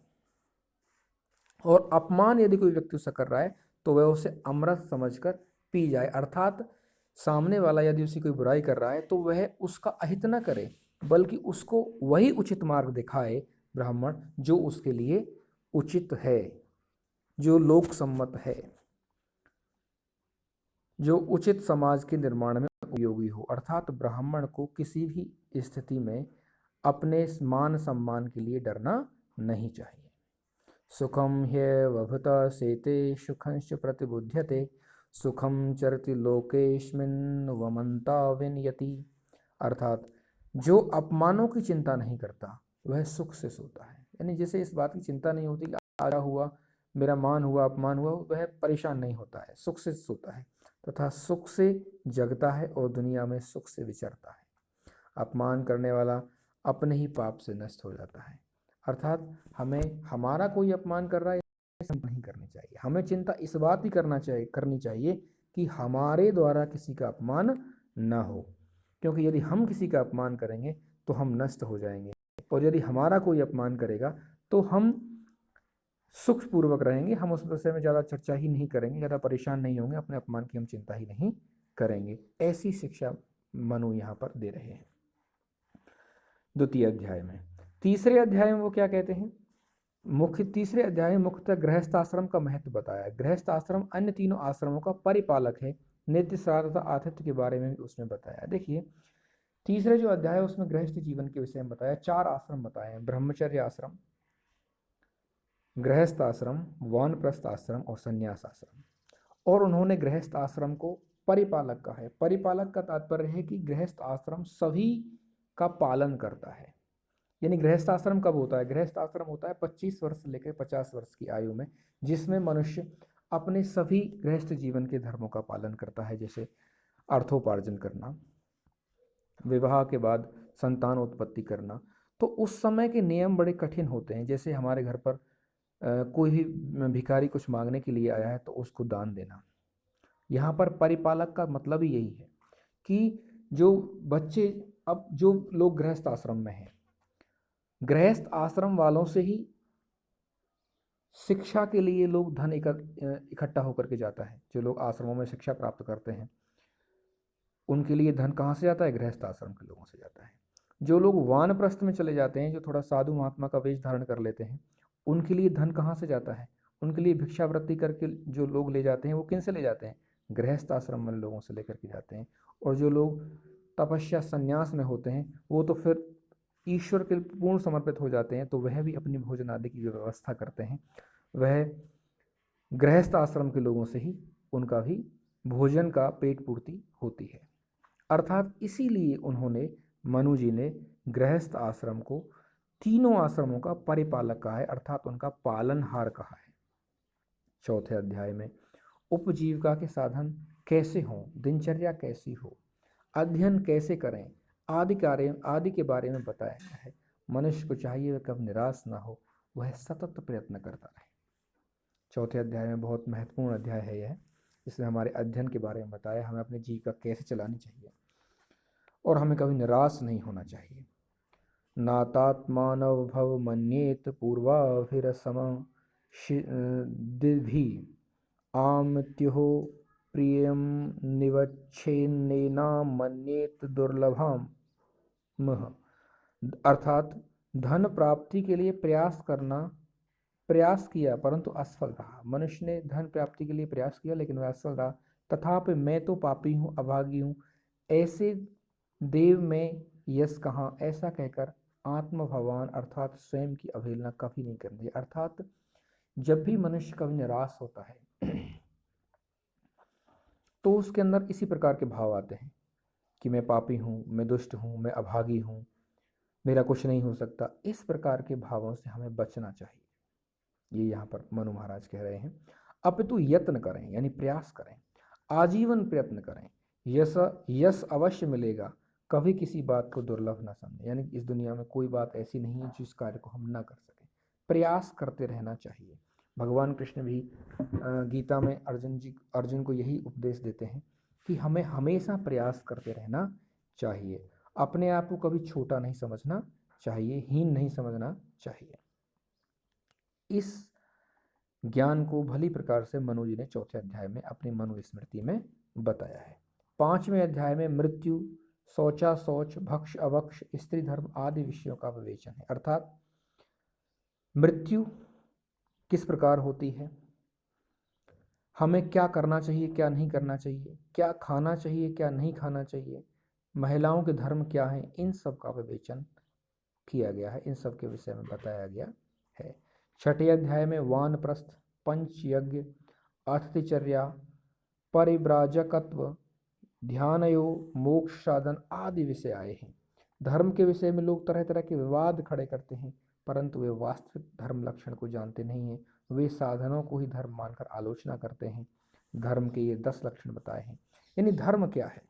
A: और अपमान यदि कोई व्यक्ति उससे कर रहा है तो वह उसे अमृत समझकर पी जाए। अर्थात सामने वाला यदि उसी कोई बुराई कर रहा है तो वह उसका अहित न करे, बल्कि उसको वही उचित मार्ग दिखाए ब्राह्मण जो उसके लिए उचित है, जो लोक सम्मत है, जो उचित समाज के निर्माण में उपयोगी हो। अर्थात ब्राह्मण को किसी भी स्थिति में अपने मान सम्मान के लिए डरना नहीं चाहिए। सुखम ह्यवभूत सेते सुखंश्च प्रतिबुध्यते सुखम चरति लोकेस्मिन् वमंता विनयति। अर्थात जो अपमानों की चिंता नहीं करता वह सुख से सोता है। यानी जैसे इस बात की चिंता नहीं होती कि आया हुआ, मेरा मान हुआ, अपमान हुआ, वह परेशान नहीं होता है, सुख से सोता है तथा सुख से जगता है और दुनिया में सुख से विचरता है। अपमान करने वाला अपने ही पाप से नष्ट हो जाता है। अर्थात हमें हमारा कोई अपमान कर रहा है ऐसा नहीं करनी चाहिए। हमें चिंता इस बात की करनी चाहिए कि हमारे द्वारा किसी का अपमान न हो। क्योंकि यदि हम किसी का अपमान करेंगे तो हम नष्ट हो जाएंगे, और यदि हमारा कोई अपमान करेगा तो हम सुखपूर्वक रहेंगे, हम उस विषय में ज़्यादा चर्चा ही नहीं करेंगे, ज़्यादा परेशान नहीं होंगे, अपने अपमान की हम चिंता ही नहीं करेंगे। ऐसी शिक्षा मनु यहाँ पर दे रहे हैं द्वितीय अध्याय में। तीसरे अध्याय में वो क्या कहते हैं, तीसरे अध्याय में मुख्यतः गृहस्थ आश्रम का महत्व बताया है। गृहस्थ आश्रम अन्य तीनों आश्रमों का परिपालक है। नित्य श्राद्ध तथा आतिथ्य के बारे में भी उसमें बताया। देखिए तीसरे जो अध्याय है उसमें गृहस्थ जीवन के विषय में बताया। 4 आश्रम बताए हैं, ब्रह्मचर्य आश्रम, गृहस्थ आश्रम, वानप्रस्थ आश्रम और संन्यास आश्रम। और उन्होंने गृहस्थ आश्रम को परिपालक कहा है। परिपालक का तात्पर्य है कि गृहस्थ आश्रम सभी का पालन करता है। यानी गृहस्थ आश्रम कब होता है, गृहस्थ आश्रम होता है 25 वर्ष से लेकर 50 वर्ष की आयु में, जिसमें मनुष्य अपने सभी गृहस्थ जीवन के धर्मों का पालन करता है, जैसे अर्थोपार्जन करना, विवाह के बाद संतान उत्पत्ति करना। तो उस समय के नियम बड़े कठिन होते हैं, जैसे हमारे घर पर कोई भी भिखारी कुछ मांगने के लिए आया है तो उसको दान देना। यहाँ पर परिपालक का मतलब ही यही है कि जो बच्चे, अब जो लोग गृहस्थ आश्रम में हैं, गृहस्थ आश्रम वालों से ही शिक्षा के लिए लोग धन इकट्ठा होकर के जाता है। जो लोग आश्रमों में शिक्षा प्राप्त करते हैं उनके लिए धन कहाँ से जाता है, गृहस्थ आश्रम के लोगों से जाता है। जो लोग वानप्रस्थ में चले जाते हैं, जो थोड़ा साधु महात्मा का वेश धारण कर लेते हैं, उनके लिए धन कहाँ से जाता है, उनके लिए भिक्षावृत्ति करके जो लोग ले जाते हैं वो किन से ले जाते हैं, गृहस्थ आश्रम में लोगों से लेकर के जाते हैं। और जो लोग तपस्या संन्यास में होते हैं वो तो फिर ईश्वर के पूर्ण समर्पित हो जाते हैं, तो वह भी अपनी भोजन आदि की व्यवस्था करते हैं। वह गृहस्थ आश्रम के लोगों से ही उनका भी भोजन का पेट पूर्ति होती है। अर्थात इसीलिए उन्होंने, मनु जी ने गृहस्थ आश्रम को तीनों आश्रमों का परिपालक कहा है, अर्थात उनका पालनहार कहा है। चौथे अध्याय में उपजीविका के साधन कैसे हों, दिनचर्या कैसी हो, अध्ययन कैसे करें आदि के बारे में बताया गया है। मनुष्य को चाहिए वह कब निराश ना हो, वह सतत प्रयत्न करता रहे। चौथे अध्याय में बहुत महत्वपूर्ण अध्याय है यह। इसने हमारे अध्ययन के बारे में बताया, हमें अपनी जीविका कैसे चलानी चाहिए और हमें कभी निराश नहीं होना चाहिए। नातात्मानव भव मन्येत पूर्वाभिरसम दिभि आमत्युः प्रियम निवच्छेन्नेना मन्येत दुर्लभम मह। अर्थात धन प्राप्ति के लिए प्रयास किया परंतु असफल रहा। मनुष्य ने धन प्राप्ति के लिए प्रयास किया लेकिन वह असफल रहा। तथापि मैं तो पापी हूँ, अभागी हूँ, ऐसे देव में यश कहाँ, ऐसा कहकर आत्मभवान अर्थात स्वयं की अवहेलना कभी नहीं करनी चाहिए। अर्थात जब भी मनुष्य कभी निराश होता है तो उसके अंदर इसी प्रकार के भाव आते हैं कि मैं पापी हूँ, मैं दुष्ट हूँ, मैं अभागी हूँ, मेरा कुछ नहीं हो सकता। इस प्रकार के भावों से हमें बचना चाहिए, ये यहाँ पर मनु महाराज कह रहे हैं। अपितु यत्न करें, यानी प्रयास करें, आजीवन प्रयत्न करें। यश अवश्य मिलेगा, कभी किसी बात को दुर्लभ ना समझें। यानी इस दुनिया में कोई बात ऐसी नहीं है जिस कार्य को हम ना कर सकें, प्रयास करते रहना चाहिए। भगवान कृष्ण भी गीता में अर्जुन को यही उपदेश देते हैं कि हमें हमेशा प्रयास करते रहना चाहिए, अपने आप को कभी छोटा नहीं समझना चाहिए, हीन नहीं समझना चाहिए। इस ज्ञान को भली प्रकार से मनु जी ने चौथे अध्याय में अपनी मनु स्मृति में बताया है। पांचवें अध्याय में मृत्यु, शौचा शौच, भक्ष अभक्ष, स्त्री धर्म आदि विषयों का विवेचन है। अर्थात मृत्यु किस प्रकार होती है, हमें क्या करना चाहिए क्या नहीं करना चाहिए, क्या खाना चाहिए क्या नहीं खाना चाहिए, महिलाओं के धर्म क्या हैं, इन सब का विवेचन किया गया है, इन सब के विषय में बताया गया है। छठे अध्याय में वानप्रस्थ, पंचयज्ञ, अतिथिचर्या, परिव्राजकत्व, ध्यानयोग, मोक्ष साधन आदि विषय आए हैं। धर्म के विषय में लोग तरह तरह के विवाद खड़े करते हैं, परंतु वे वास्तविक धर्म लक्षण को जानते नहीं हैं। वे साधनों को ही धर्म मानकर आलोचना करते हैं। धर्म के ये 10 लक्षण बताए हैं। यानी धर्म क्या है,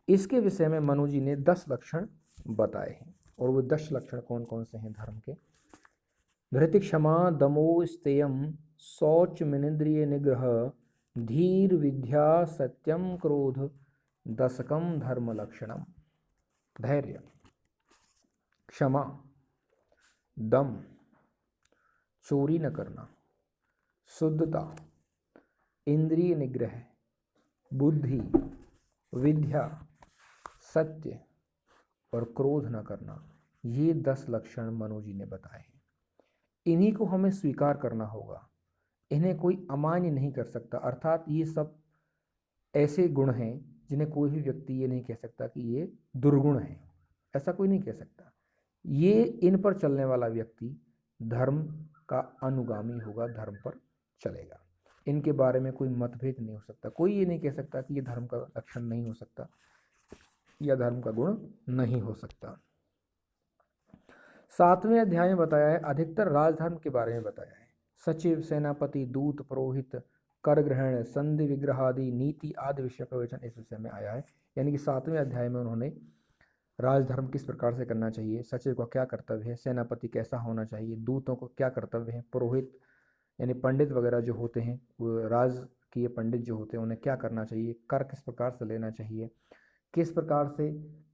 A: इसके विषय में मनु जी ने 10 लक्षण बताए हैं। और वो 10 लक्षण कौन कौन से हैं धर्म के? धृति, क्षमा, दमो, स्तेयम, शौच, मिनेन्द्रिय निग्रह, धीर, विद्या, सत्यम, क्रोध, दशकम धर्म लक्षणम। धैर्य, क्षमा, दम, चोरी न करना, शुद्धता, इंद्रिय निग्रह, बुद्धि, विद्या, सत्य और क्रोध न करना। ये 10 लक्षण मनु जी ने बताए हैं। इन्हीं को हमें स्वीकार करना होगा, इन्हें कोई अमान्य नहीं कर सकता। अर्थात ये सब ऐसे गुण हैं जिन्हें कोई भी व्यक्ति ये नहीं कह सकता कि ये दुर्गुण हैं, ऐसा कोई नहीं कह सकता। ये इन पर चलने वाला व्यक्ति धर्म का अनुगामी होगा, धर्म पर चलेगा। इनके बारे में कोई मतभेद नहीं हो सकता। कोई ये नहीं कह सकता कि ये धर्म का लक्षण नहीं हो सकता या धर्म का गुण नहीं हो सकता। 7वें अध्याय में बताया है, अधिकतर राजधर्म के बारे में बताया है। सचिव, सेनापति, दूत, पुरोहित, कर ग्रहण, संधि विग्रह आदि, नीति आदि विषय का विवेचन इस विषय में आया है। यानी कि 7वें अध्याय में उन्होंने राजधर्म किस प्रकार से करना चाहिए, सचिव का क्या कर्तव्य है, सेनापति कैसा होना चाहिए, दूतों को क्या कर्तव्य है, पुरोहित यानी पंडित वगैरह जो होते हैं, वो राजकीय पंडित जो होते हैं, उन्हें क्या करना चाहिए, कर किस प्रकार से लेना चाहिए, किस प्रकार से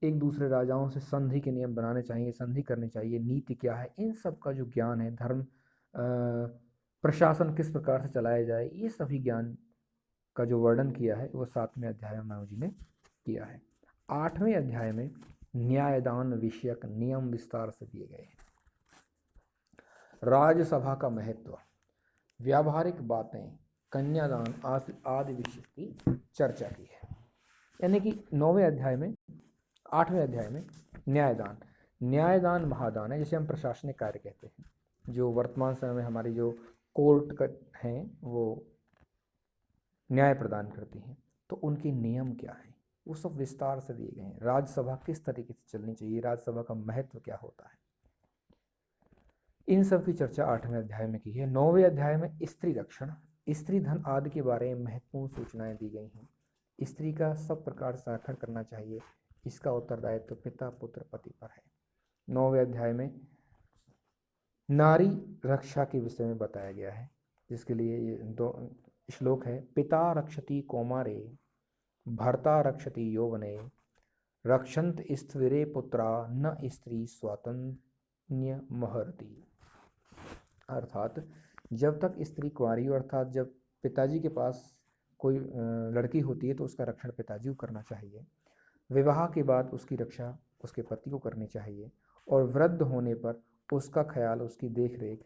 A: एक दूसरे राजाओं से संधि के नियम बनाने चाहिए, संधि करनी चाहिए, नीति क्या है, इन सब का जो ज्ञान है, धर्म प्रशासन किस प्रकार से चलाया जाए, ये सभी ज्ञान का जो वर्णन किया है वो 7वें अध्याय में मनु जी ने किया है। 8वें अध्याय में न्यायदान विषयक नियम विस्तार से दिए गए हैं। राज्यसभा का महत्व, व्यावहारिक बातें, कन्यादान आदि विषय की चर्चा की है। यानी कि 9वें अध्याय में 8वें अध्याय में न्यायदान, न्यायदान महादान है, जिसे हम प्रशासनिक कार्य कहते हैं। जो वर्तमान समय में हमारी जो कोर्ट हैं वो न्याय प्रदान करती हैं, तो उनके नियम क्या हैं वो सब विस्तार से दिए गए हैं। राज्यसभा किस तरीके से चलनी चाहिए, राज्यसभा का महत्व क्या होता है, इन सब की चर्चा 8वें अध्याय में की है। 9वें अध्याय में स्त्री रक्षण, स्त्री धन आदि के बारे में महत्वपूर्ण सूचनाएं दी गई हैं। स्त्री का सब प्रकार से संरक्षण करना चाहिए, इसका उत्तरदायित्व तो पिता पुत्र पति पर है। 9वें अध्याय में नारी रक्षा के विषय में बताया गया है, जिसके लिए ये 2 श्लोक है। पिता रक्षति कौमारे, भर्ता रक्षति यौवने, रक्षंत स्त्विरे पुत्रा, न स्त्री स्वातन्य महर्ति। अर्थात जब तक स्त्री कुंवारी हो, अर्थात जब पिताजी के पास कोई लड़की होती है तो उसका रक्षण पिताजी को करना चाहिए। विवाह के बाद उसकी रक्षा उसके पति को करनी चाहिए, और वृद्ध होने पर उसका ख्याल, उसकी देखरेख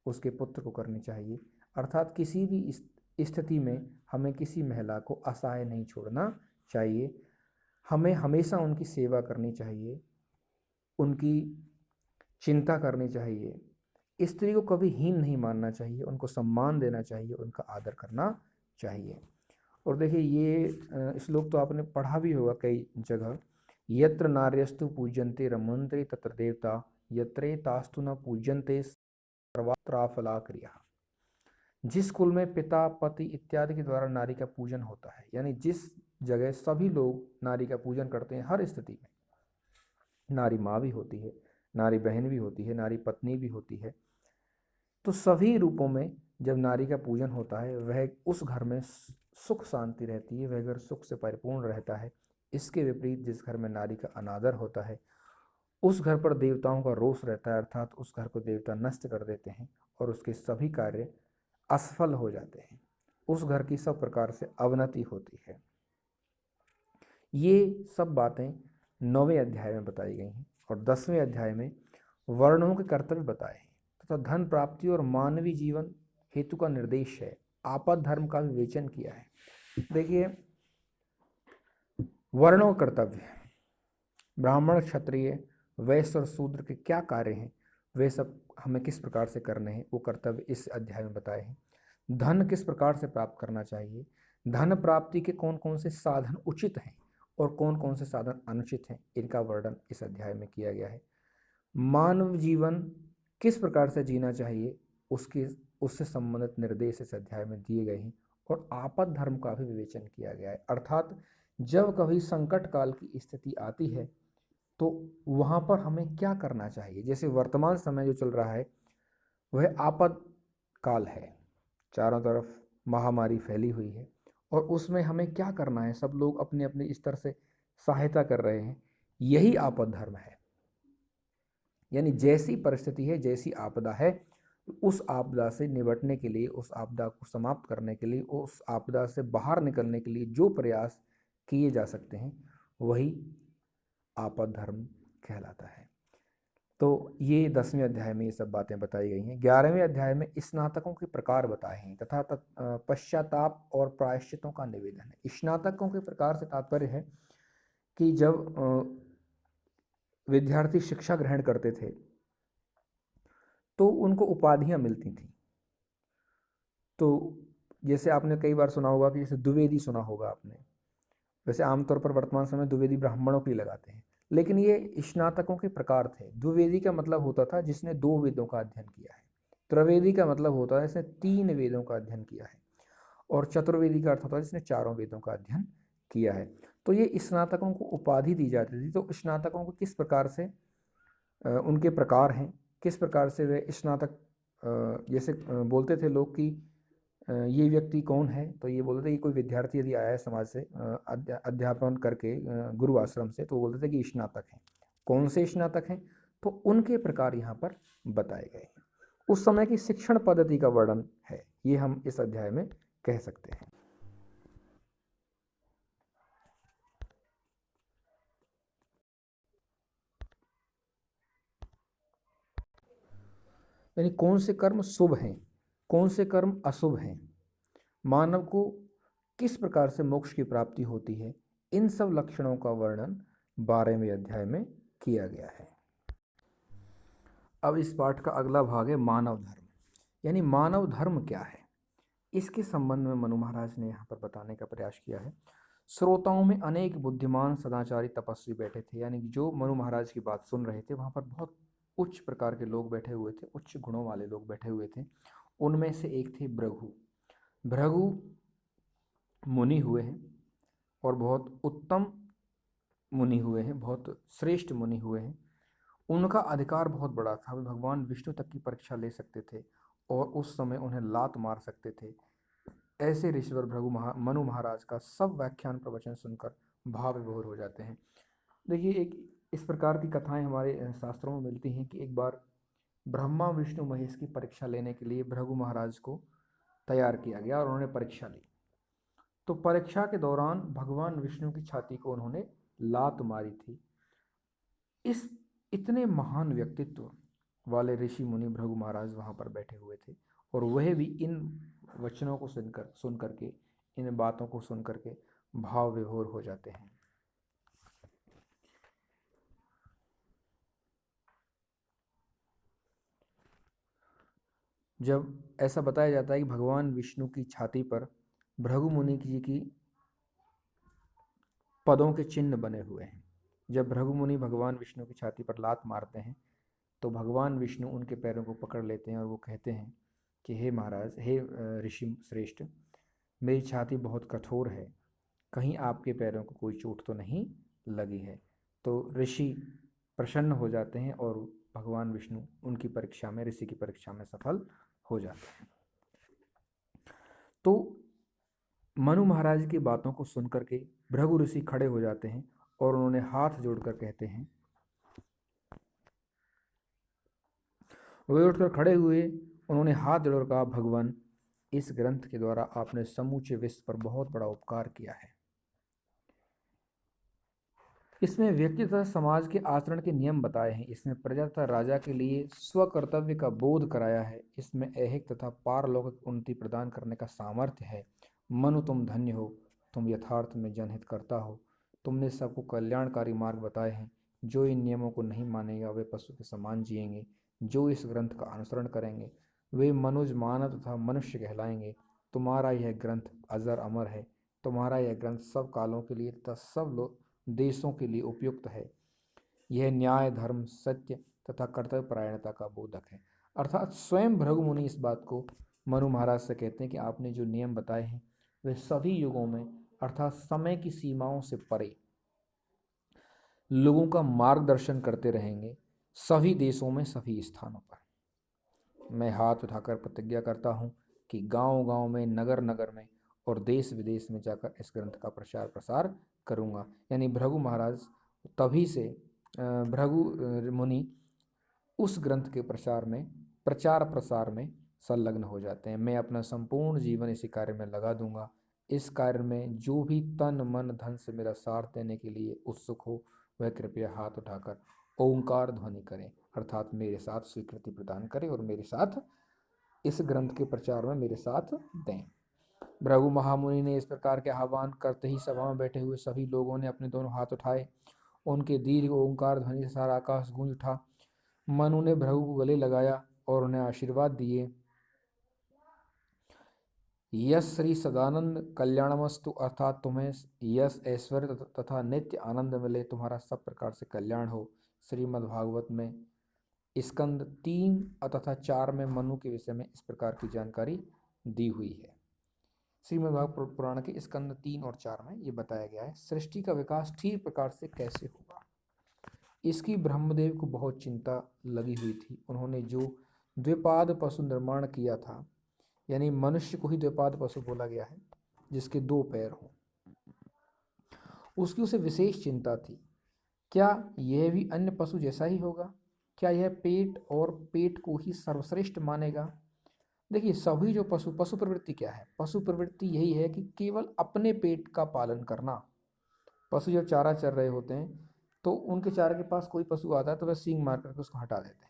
A: उसके पुत्र को करनी चाहिए। अर्थात किसी भी स्थिति में हमें किसी महिला को असहाय नहीं छोड़ना चाहिए, हमें हमेशा उनकी सेवा करनी चाहिए, उनकी चिंता करनी चाहिए। स्त्री को कभी हीन नहीं मानना चाहिए, उनको सम्मान देना चाहिए, उनका आदर करना चाहिए। और देखिए ये श्लोक तो आपने पढ़ा भी होगा कई जगह। यत्र नार्यस्तु पूज्यन्ते रमन्ते तत्र देवता, यत्रे तास्तु न पूज्यन्ते सर्वत्राफला क्रिया। जिस कुल में पिता पति इत्यादि के द्वारा नारी का पूजन होता है, यानी जिस जगह सभी लोग नारी का पूजन करते हैं, हर स्थिति में, नारी माँ भी होती है, नारी बहन भी होती है, नारी पत्नी भी होती है, तो सभी रूपों में जब नारी का पूजन होता है वह उस घर में सुख शांति रहती है, वह घर सुख से परिपूर्ण रहता है। इसके विपरीत जिस घर में नारी का अनादर होता है उस घर पर देवताओं का रोष रहता है, अर्थात उस घर को देवता नष्ट कर देते हैं और उसके सभी कार्य असफल हो जाते हैं, उस घर की सब प्रकार से अवनति होती है। ये सब बातें 9वें अध्याय में बताई गई हैं। और 10वें अध्याय में वर्णों के कर्तव्य बताए हैं तथा धन प्राप्ति और मानवीय जीवन हेतु का निर्देश है। आपद धर्म का विवेचन किया है। देखिए वर्णों का कर्तव्य, ब्राह्मण क्षत्रिय वैश्य और शूद्र के क्या कार्य हैं, वे सब हमें किस प्रकार से करने हैं, वो कर्तव्य इस अध्याय में बताए हैं। धन किस प्रकार से प्राप्त करना चाहिए, धन प्राप्ति के कौन कौन से साधन उचित हैं और कौन कौन से साधन अनुचित हैं, इनका वर्णन इस अध्याय में किया गया है। मानव जीवन किस प्रकार से जीना चाहिए उससे संबंधित निर्देश इस अध्याय में दिए गए हैं। और आपद धर्म का भी विवेचन किया गया है, अर्थात जब कभी संकट काल की स्थिति आती है तो वहाँ पर हमें क्या करना चाहिए। जैसे वर्तमान समय जो चल रहा है वह आपद काल है, चारों तरफ महामारी फैली हुई है और उसमें हमें क्या करना है, सब लोग अपने अपने स्तर से सहायता कर रहे हैं, यही आपद धर्म है। यानी जैसी परिस्थिति है, जैसी आपदा है, उस आपदा से निपटने के लिए, उस आपदा को समाप्त करने के लिए, उस आपदा से बाहर निकलने के लिए जो प्रयास किए जा सकते हैं, वही आपद धर्म कहलाता है। तो ये 10वें अध्याय में ये सब बातें बताई गई हैं। 11वें अध्याय में स्नातकों के प्रकार बताए हैं तथा पश्चाताप और प्रायश्चितों का निवेदन है। स्नातकों के प्रकार से तात्पर्य है कि जब विद्यार्थी शिक्षा ग्रहण करते थे तो उनको उपाधियां मिलती थी। तो जैसे आपने कई बार सुना होगा कि जैसे द्विवेदी सुना होगा आपने, वैसे आमतौर पर वर्तमान समय द्विवेदी ब्राह्मणों के लिए लगाते हैं, लेकिन ये स्नातकों के प्रकार थे। द्विवेदी का मतलब होता था जिसने 2 वेदों का अध्ययन किया है। त्रिवेदी का मतलब होता है जिसने 3 वेदों का अध्ययन किया है। और चतुर्वेदी का अर्थ होता है जिसने 4 वेदों का अध्ययन किया है। तो ये स्नातकों को उपाधि दी जाती थी। तो स्नातकों को किस प्रकार से उनके प्रकार हैं, किस प्रकार से वे स्नातक, जैसे बोलते थे लोग कि ये व्यक्ति कौन है, तो ये बोलते थे कि कोई विद्यार्थी यदि आया है समाज से अध्यापन करके गुरु आश्रम से, तो बोलते थे कि स्नातक हैं। कौन से स्नातक हैं, तो उनके प्रकार यहाँ पर बताए गए हैं। उस समय की शिक्षण पद्धति का वर्णन है, ये हम इस अध्याय में कह सकते हैं। यानी कौन से कर्म शुभ हैं, कौन से कर्म अशुभ हैं, मानव को किस प्रकार से मोक्ष की प्राप्ति होती है, इन सब लक्षणों का वर्णन 12वें अध्याय में किया गया है। अब इस पाठ का अगला भाग है मानव धर्म। यानी मानव धर्म क्या है, इसके संबंध में मनु महाराज ने यहाँ पर बताने का प्रयास किया है। श्रोताओं में अनेक बुद्धिमान सदाचारी तपस्वी बैठे थे। यानी जो मनु महाराज की बात सुन रहे थे, वहाँ पर बहुत उच्च प्रकार के लोग बैठे हुए थे, उच्च गुणों वाले लोग बैठे हुए थे। उनमें से एक थे भृगु। भृगु मुनि हुए हैं और बहुत उत्तम मुनि हुए हैं, बहुत श्रेष्ठ मुनि हुए हैं। उनका अधिकार बहुत बड़ा था, वे भगवान विष्णु तक की परीक्षा ले सकते थे और उस समय उन्हें लात मार सकते थे। ऐसे ऋषिवर मनु महाराज का सब व्याख्यान प्रवचन सुनकर भाव विभोर हो जाते हैं। देखिए, एक इस प्रकार की कथाएं हमारे शास्त्रों में मिलती हैं कि एक बार ब्रह्मा विष्णु महेश की परीक्षा लेने के लिए भृगु महाराज को तैयार किया गया और उन्होंने परीक्षा ली। तो परीक्षा के दौरान भगवान विष्णु की छाती को उन्होंने लात मारी थी। इस इतने महान व्यक्तित्व वाले ऋषि मुनि भृगु महाराज वहाँ पर बैठे हुए थे और वह भी इन वचनों को सुन करके, इन बातों को सुन करके भाव विभोर हो जाते हैं। जब ऐसा बताया जाता है कि भगवान विष्णु की छाती पर भृगु मुनि जी की पदों के चिन्ह बने हुए हैं। जब भृगु मुनि भगवान विष्णु की छाती पर लात मारते हैं तो भगवान विष्णु उनके पैरों को पकड़ लेते हैं और वो कहते हैं कि हे महाराज, हे ऋषि श्रेष्ठ, मेरी छाती बहुत कठोर है, कहीं आपके पैरों को कोई चोट तो नहीं लगी है। तो ऋषि प्रसन्न हो जाते हैं और भगवान विष्णु उनकी परीक्षा में, ऋषि की परीक्षा में सफल हो जाते हैं। तो मनु महाराज की बातों को सुनकर के भृगु ऋषि खड़े हो जाते हैं और उन्होंने हाथ जोड़कर कहते हैं, वे उठकर खड़े हुए, उन्होंने हाथ जोड़कर कहा, भगवान, इस ग्रंथ के द्वारा आपने समूचे विश्व पर बहुत बड़ा उपकार किया है। इसमें व्यक्ति तथा समाज के आचरण के नियम बताए हैं। इसमें प्रजा तथा राजा के लिए स्वकर्तव्य का बोध कराया है। इसमें ऐहिक तथा पारलौकिक उन्नति प्रदान करने का सामर्थ्य है। मनु, तुम धन्य हो, तुम यथार्थ में जनहित करता हो। तुमने सबको कल्याणकारी मार्ग बताए हैं। जो इन नियमों को नहीं मानेगा वे पशु के समान जिएंगे। जो इस ग्रंथ का अनुसरण करेंगे वे मनुज, मानव तथा मनुष्य कहलाएंगे। तुम्हारा यह ग्रंथ अजर अमर है। तुम्हारा यह ग्रंथ सब कालों के लिए तथा सब देशों के लिए उपयुक्त है। यह न्याय, धर्म, सत्य तथा कर्तव्य परायणता का बोधक है। अर्थात स्वयं भृगु मुनि इस बात को मनु महाराज से कहते हैं कि आपने जो नियम बताए हैं वे सभी युगों में, अर्थात समय की सीमाओं से परे, लोगों का मार्गदर्शन करते रहेंगे, सभी देशों में, सभी स्थानों पर। मैं हाथ उठाकर प्रतिज्ञा करता हूँ कि गांव गांव में, नगर नगर में और देश विदेश में जाकर इस ग्रंथ का प्रचार प्रसार करूँगा। यानी भृगु महाराज तभी से भृगु मुनि उस ग्रंथ के प्रचार प्रसार में संलग्न हो जाते हैं। मैं अपना संपूर्ण जीवन इसी कार्य में लगा दूंगा। इस कार्य में जो भी तन मन धन से मेरा साथ देने के लिए उत्सुक हो वह कृपया हाथ उठाकर ओंकार ध्वनि करें, अर्थात मेरे साथ स्वीकृति प्रदान करें और मेरे साथ इस ग्रंथ के प्रचार में मेरे साथ दें। भृगु महामुनि ने इस प्रकार के आह्वान करते ही सभा में बैठे हुए सभी लोगों ने अपने दोनों हाथ उठाए। उनके दीर्घ ओंकार ध्वनि से सारा आकाश गूंज उठा। मनु ने भृगु को गले लगाया और उन्हें आशीर्वाद दिए। यश श्री सदानंद कल्याणमस्तु, अर्थात तुम्हें यश ऐश्वर्य तथा नित्य आनंद मिले, तुम्हारा सब प्रकार से कल्याण हो। श्रीमद् भागवत में स्कंद 3 तथा 4 में मनु के विषय में इस प्रकार की जानकारी दी हुई है। श्रीमद् भागवत पुराण के स्कंद 3 और 4 में ये बताया गया है सृष्टि का विकास ठीक प्रकार से कैसे होगा। इसकी ब्रह्मदेव को बहुत चिंता लगी हुई थी। उन्होंने जो द्विपाद पशु निर्माण किया था, यानी मनुष्य को ही द्विपाद पशु बोला गया है, जिसके 2 पैर हों, उसकी उसे विशेष चिंता थी। क्या यह भी अन्य पशु जैसा ही होगा? क्या यह पेट को ही सर्वश्रेष्ठ मानेगा? देखिए, सभी जो पशु प्रवृत्ति क्या है? पशु प्रवृत्ति यही है कि केवल अपने पेट का पालन करना। पशु जब चारा चर रहे होते हैं तो उनके चारे के पास कोई पशु आता है तो वह सींग मार करके उसको हटा देते हैं।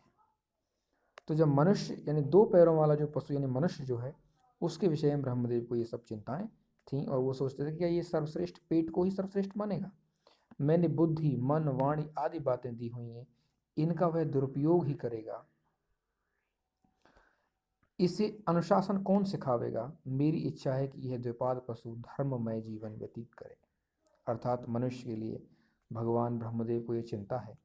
A: तो जब मनुष्य यानी 2 पैरों वाला जो पशु यानी मनुष्य जो है, उसके विषय में ब्रह्मदेव को ये सब चिंताएं थीं और वो सोचते थे कि क्या ये सर्वश्रेष्ठ पेट को ही सर्वश्रेष्ठ मानेगा? मैंने बुद्धि, मन, वाणी आदि बातें दी हुई हैं, इनका वह दुरुपयोग ही करेगा। इसे अनुशासन कौन सिखावेगा? मेरी इच्छा है कि यह द्विपाद पशु धर्ममय जीवन व्यतीत करे। अर्थात मनुष्य के लिए भगवान ब्रह्मदेव को यह चिंता है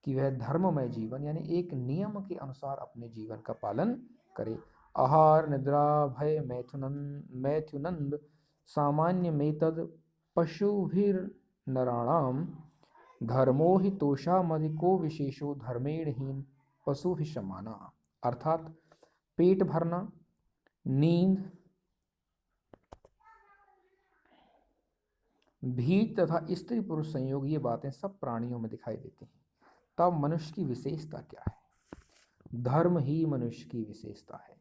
A: कि वह धर्ममय जीवन यानी एक नियम के अनुसार अपने जीवन का पालन करे। आहार निद्रा भय मैथुनंद सामान्य मेतद पशुभिर्नराणाम धर्मो हि तोषामधिको विशेषो धर्मेणहीन पशु भी समाना। अर्थात पेट भरना, नींद, भीत तथा स्त्री पुरुष संयोग, ये बातें सब प्राणियों में दिखाई देती हैं। तब मनुष्य की विशेषता क्या है? धर्म ही मनुष्य की विशेषता है।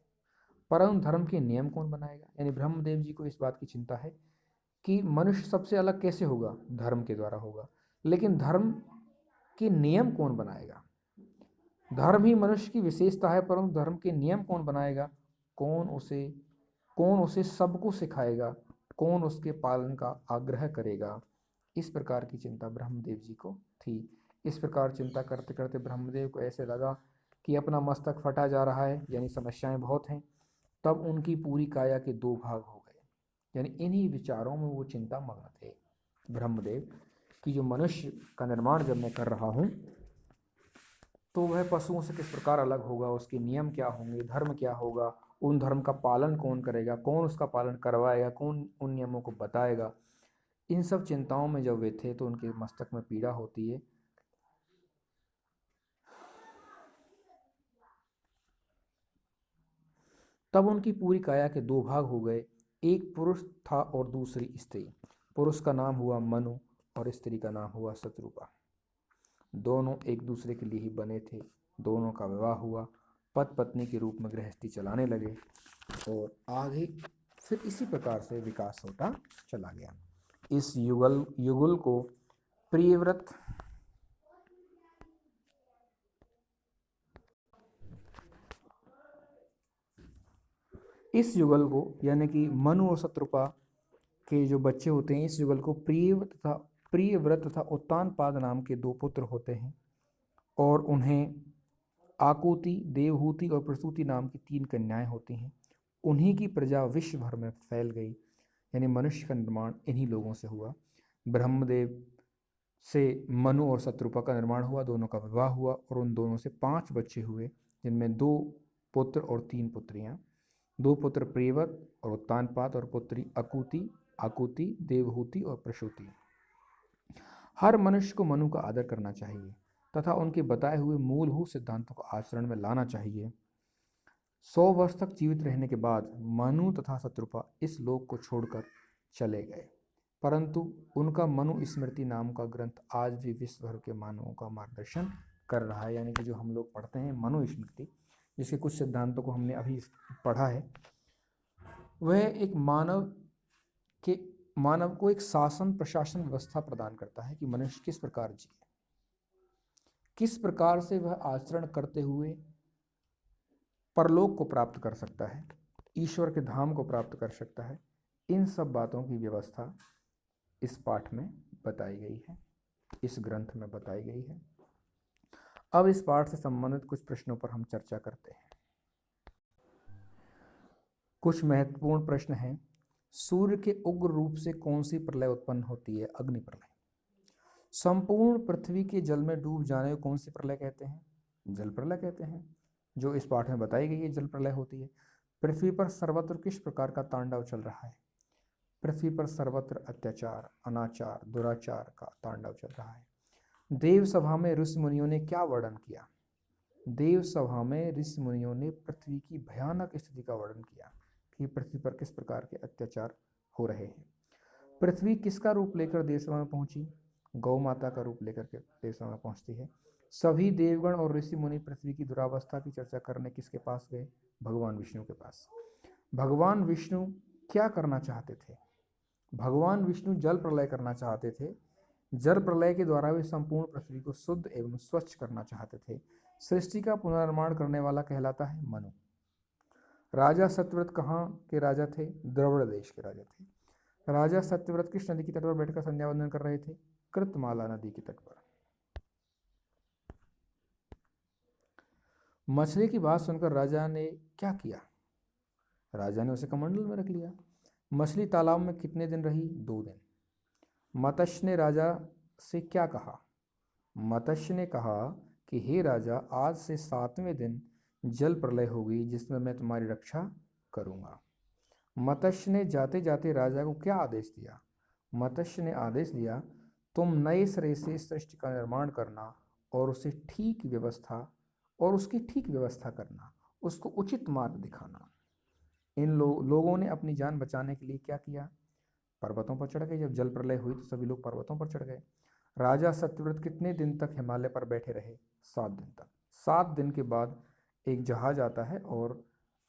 A: परंतु धर्म के नियम कौन बनाएगा? यानी ब्रह्मदेव जी को इस बात की चिंता है कि मनुष्य सबसे अलग कैसे होगा? धर्म के द्वारा होगा। लेकिन धर्म के नियम कौन बनाएगा? धर्म ही मनुष्य की विशेषता है, परंतु धर्म के नियम कौन बनाएगा? कौन उसे सबको सिखाएगा? कौन उसके पालन का आग्रह करेगा? इस प्रकार की चिंता ब्रह्मदेव जी को थी। इस प्रकार चिंता करते करते ब्रह्मदेव को ऐसे लगा कि अपना मस्तक फटा जा रहा है, यानी समस्याएं बहुत हैं। तब उनकी पूरी काया के 2 भाग हो गए। यानी इन्हीं विचारों में वो चिंता मग्न थे ब्रह्मदेव कि जो मनुष्य का निर्माण जब मैं कर रहा हूँ तो वह पशुओं से किस प्रकार अलग होगा, उसके नियम क्या होंगे, धर्म क्या होगा, उन धर्म का पालन कौन करेगा, कौन उसका पालन करवाएगा, कौन उन नियमों को बताएगा। इन सब चिंताओं में जब वे थे तो उनके मस्तक में पीड़ा होती है। तब उनकी पूरी काया के 2 भाग हो गए, एक पुरुष था और दूसरी स्त्री। पुरुष का नाम हुआ मनु और स्त्री का नाम हुआ शत्रुपा। दोनों एक दूसरे के लिए ही बने थे। दोनों का विवाह हुआ, पति पत्नी के रूप में गृहस्थी चलाने लगे और आगे फिर इसी प्रकार से विकास होता चला गया। इस युगल को प्रियव्रत इस युगल को यानी कि मनु और शत्रुपा के जो बच्चे होते हैं, इस युगल को प्रियव्रत तथा उत्तानपाद नाम के 2 पुत्र होते हैं और उन्हें आकुति, देवहूति और प्रसूति नाम की 3 कन्याएं होती हैं। उन्हीं की प्रजा विश्व भर में फैल गई, यानी मनुष्य का निर्माण इन्हीं लोगों से हुआ। ब्रह्मदेव से मनु और शत्रुपा का निर्माण हुआ, दोनों का विवाह हुआ और उन दोनों से 5 बच्चे हुए, जिनमें 2 पुत्र और 3 पुत्रियां। 2 पुत्र प्रियव्रत और उत्तानपाद और पुत्री आकुति, देवहूति और प्रसूति। हर मनुष्य को मनु का आदर करना चाहिए तथा उनके बताए हुए मूलभूत सिद्धांतों को आचरण में लाना चाहिए। 100 वर्ष तक जीवित रहने के बाद मनु तथा शत्रुपा इस लोक को छोड़कर चले गए, परंतु उनका मनु स्मृति नाम का ग्रंथ आज भी विश्व भर के मानवों का मार्गदर्शन कर रहा है। यानी कि जो हम लोग पढ़ते हैं मनु स्मृति, जिसके कुछ सिद्धांतों को हमने अभी पढ़ा है, वह एक मानव को एक शासन प्रशासन व्यवस्था प्रदान करता है कि मनुष्य किस प्रकार जिए, किस प्रकार से वह आचरण करते हुए परलोक को प्राप्त कर सकता है, ईश्वर के धाम को प्राप्त कर सकता है। इन सब बातों की व्यवस्था इस पाठ में बताई गई है, इस ग्रंथ में बताई गई है। अब इस पाठ से संबंधित कुछ प्रश्नों पर हम चर्चा करते हैं। कुछ महत्वपूर्ण प्रश्न हैं। सूर्य के उग्र रूप से कौन सी प्रलय उत्पन्न होती है? अग्नि प्रलय। संपूर्ण पृथ्वी के जल में डूब जाने को कौन सी प्रलय कहते हैं? जल प्रलय कहते हैं, जो इस पाठ में बताई गई है जल प्रलय होती है। पृथ्वी पर सर्वत्र किस प्रकार का तांडव चल रहा है? पृथ्वी पर सर्वत्र अत्याचार, अनाचार, दुराचार का तांडव चल रहा है। देव सभा में ऋषि मुनियों ने क्या वर्णन किया? देव सभा में ऋषि मुनियों ने पृथ्वी की भयानक स्थिति का वर्णन किया कि पृथ्वी पर किस प्रकार के अत्याचार हो रहे हैं। पृथ्वी किसका रूप लेकर देव सभा में पहुंची? गौ माता का रूप लेकर के देव सभा में पहुंचती है। सभी देवगण और ऋषि मुनि पृथ्वी की दुरावस्था की चर्चा करने किसके पास गए? भगवान विष्णु के पास। भगवान विष्णु क्या करना चाहते थे? भगवान विष्णु जल प्रलय करना चाहते थे। जल प्रलय के द्वारा वे संपूर्ण पृथ्वी को शुद्ध एवं स्वच्छ करना चाहते थे। सृष्टि का पुनर्निर्माण करने वाला कहलाता है मनु। राजा सत्यव्रत कहाँ के राजा थे? द्रविड़ देश के राजा थे। राजा सत्यव्रत किस नदी के तट पर बैठकर संध्या वंदन कर रहे थे? कृतमाला नदी के तट पर। मछली की बात सुनकर राजा ने क्या किया? राजा ने उसे कमंडल में रख लिया। मछली तालाब में कितने दिन रही? 2 दिन। मत्स्य ने राजा से क्या कहा? मत्स्य ने कहा कि हे राजा, आज से 7वें दिन जल प्रलय होगी जिसमें मैं तुम्हारी रक्षा करूंगा। मत्स्य ने जाते जाते राजा को क्या आदेश दिया? मत्स्य ने आदेश दिया, तुम नए सिरे से सृष्टि का निर्माण करना और उसकी ठीक व्यवस्था करना, उसको उचित मार्ग दिखाना। इन लोगों ने अपनी जान बचाने के लिए क्या किया? पर्वतों पर चढ़ गए। जब जल प्रलय हुई तो सभी लोग पर्वतों पर चढ़ गए। राजा सत्यव्रत कितने दिन तक हिमालय पर बैठे रहे? 7 दिन तक। 7 दिन के बाद एक जहाज आता है और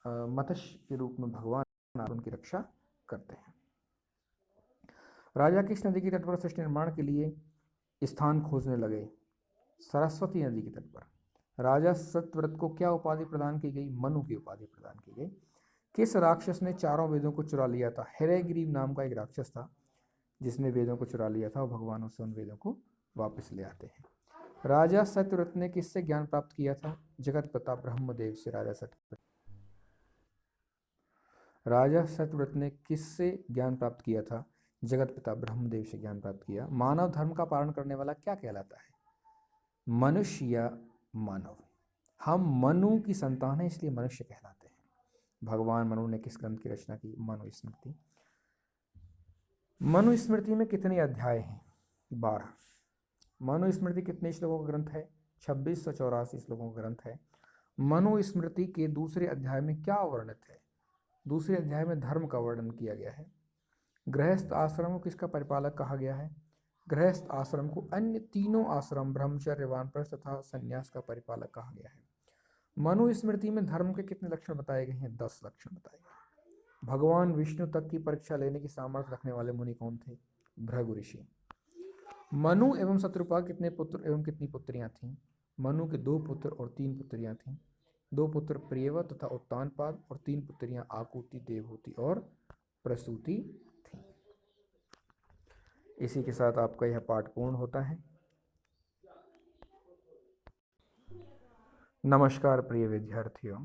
A: मत्स्य के रूप में भगवान उनकी रक्षा करते हैं। राजा किस नदी के तट पर सृष्टि निर्माण के लिए स्थान खोजने लगे? सरस्वती नदी के तट पर। राजा सत्यव्रत को क्या उपाधि प्रदान की गई? मनु की उपाधि प्रदान की गई। किस राक्षस ने चारों वेदों को चुरा लिया था? हिरयग्रीव नाम का एक राक्षस था जिसने वेदों को चुरा लिया था और भगवान उससे उन वेदों को वापस ले आते हैं। राजा सत्यव्रत ने किससे ज्ञान प्राप्त किया था? जगत पिता ब्रह्मदेव से। राजा सत्यव्रत ने किससे ज्ञान प्राप्त किया था? जगत पिता ब्रह्मदेव से ज्ञान प्राप्त किया। मानव धर्म का पालन करने वाला क्या कहलाता है? मनुष्य या मानव। हम मनु की संतान हैं इसलिए मनुष्य कहलाते हैं। भगवान मनु ने किस ग्रंथ की रचना की? मनु स्मृति। मनु स्मृति में कितने अध्याय हैं? 12। मनु स्मृति कितने श्लोकों का ग्रंथ है? 2684 श्लोकों का ग्रंथ है। मनु स्मृति के दूसरे अध्याय में क्या वर्णित है? दूसरे अध्याय में धर्म का वर्णन किया गया है। गृहस्थ आश्रम को किसका परिपालक कहा गया है? गृहस्थ आश्रम को अन्य तीनों आश्रम ब्रह्मचर्य, वानप्रस्थ तथा संन्यास का परिपालक कहा गया है। मनु स्मृति में धर्म के कितने लक्षण बताए गए हैं? 10 लक्षण बताए गए। भगवान विष्णु तक की परीक्षा लेने की सामर्थ्य रखने वाले मुनि कौन थे? भृगु ऋषि। मनु एवं शत्रुपा कितने पुत्र एवं कितनी पुत्रियां थीं? मनु के 2 पुत्र और 3 पुत्रियां थीं। 2 पुत्र प्रियव्रत तथा उत्तानपाद और 3 पुत्रियां आकुति, देवहूति और प्रसूति थीं। इसी के साथ आपका यह पाठ पूर्ण होता है। नमस्कार प्रिय विद्यार्थियों।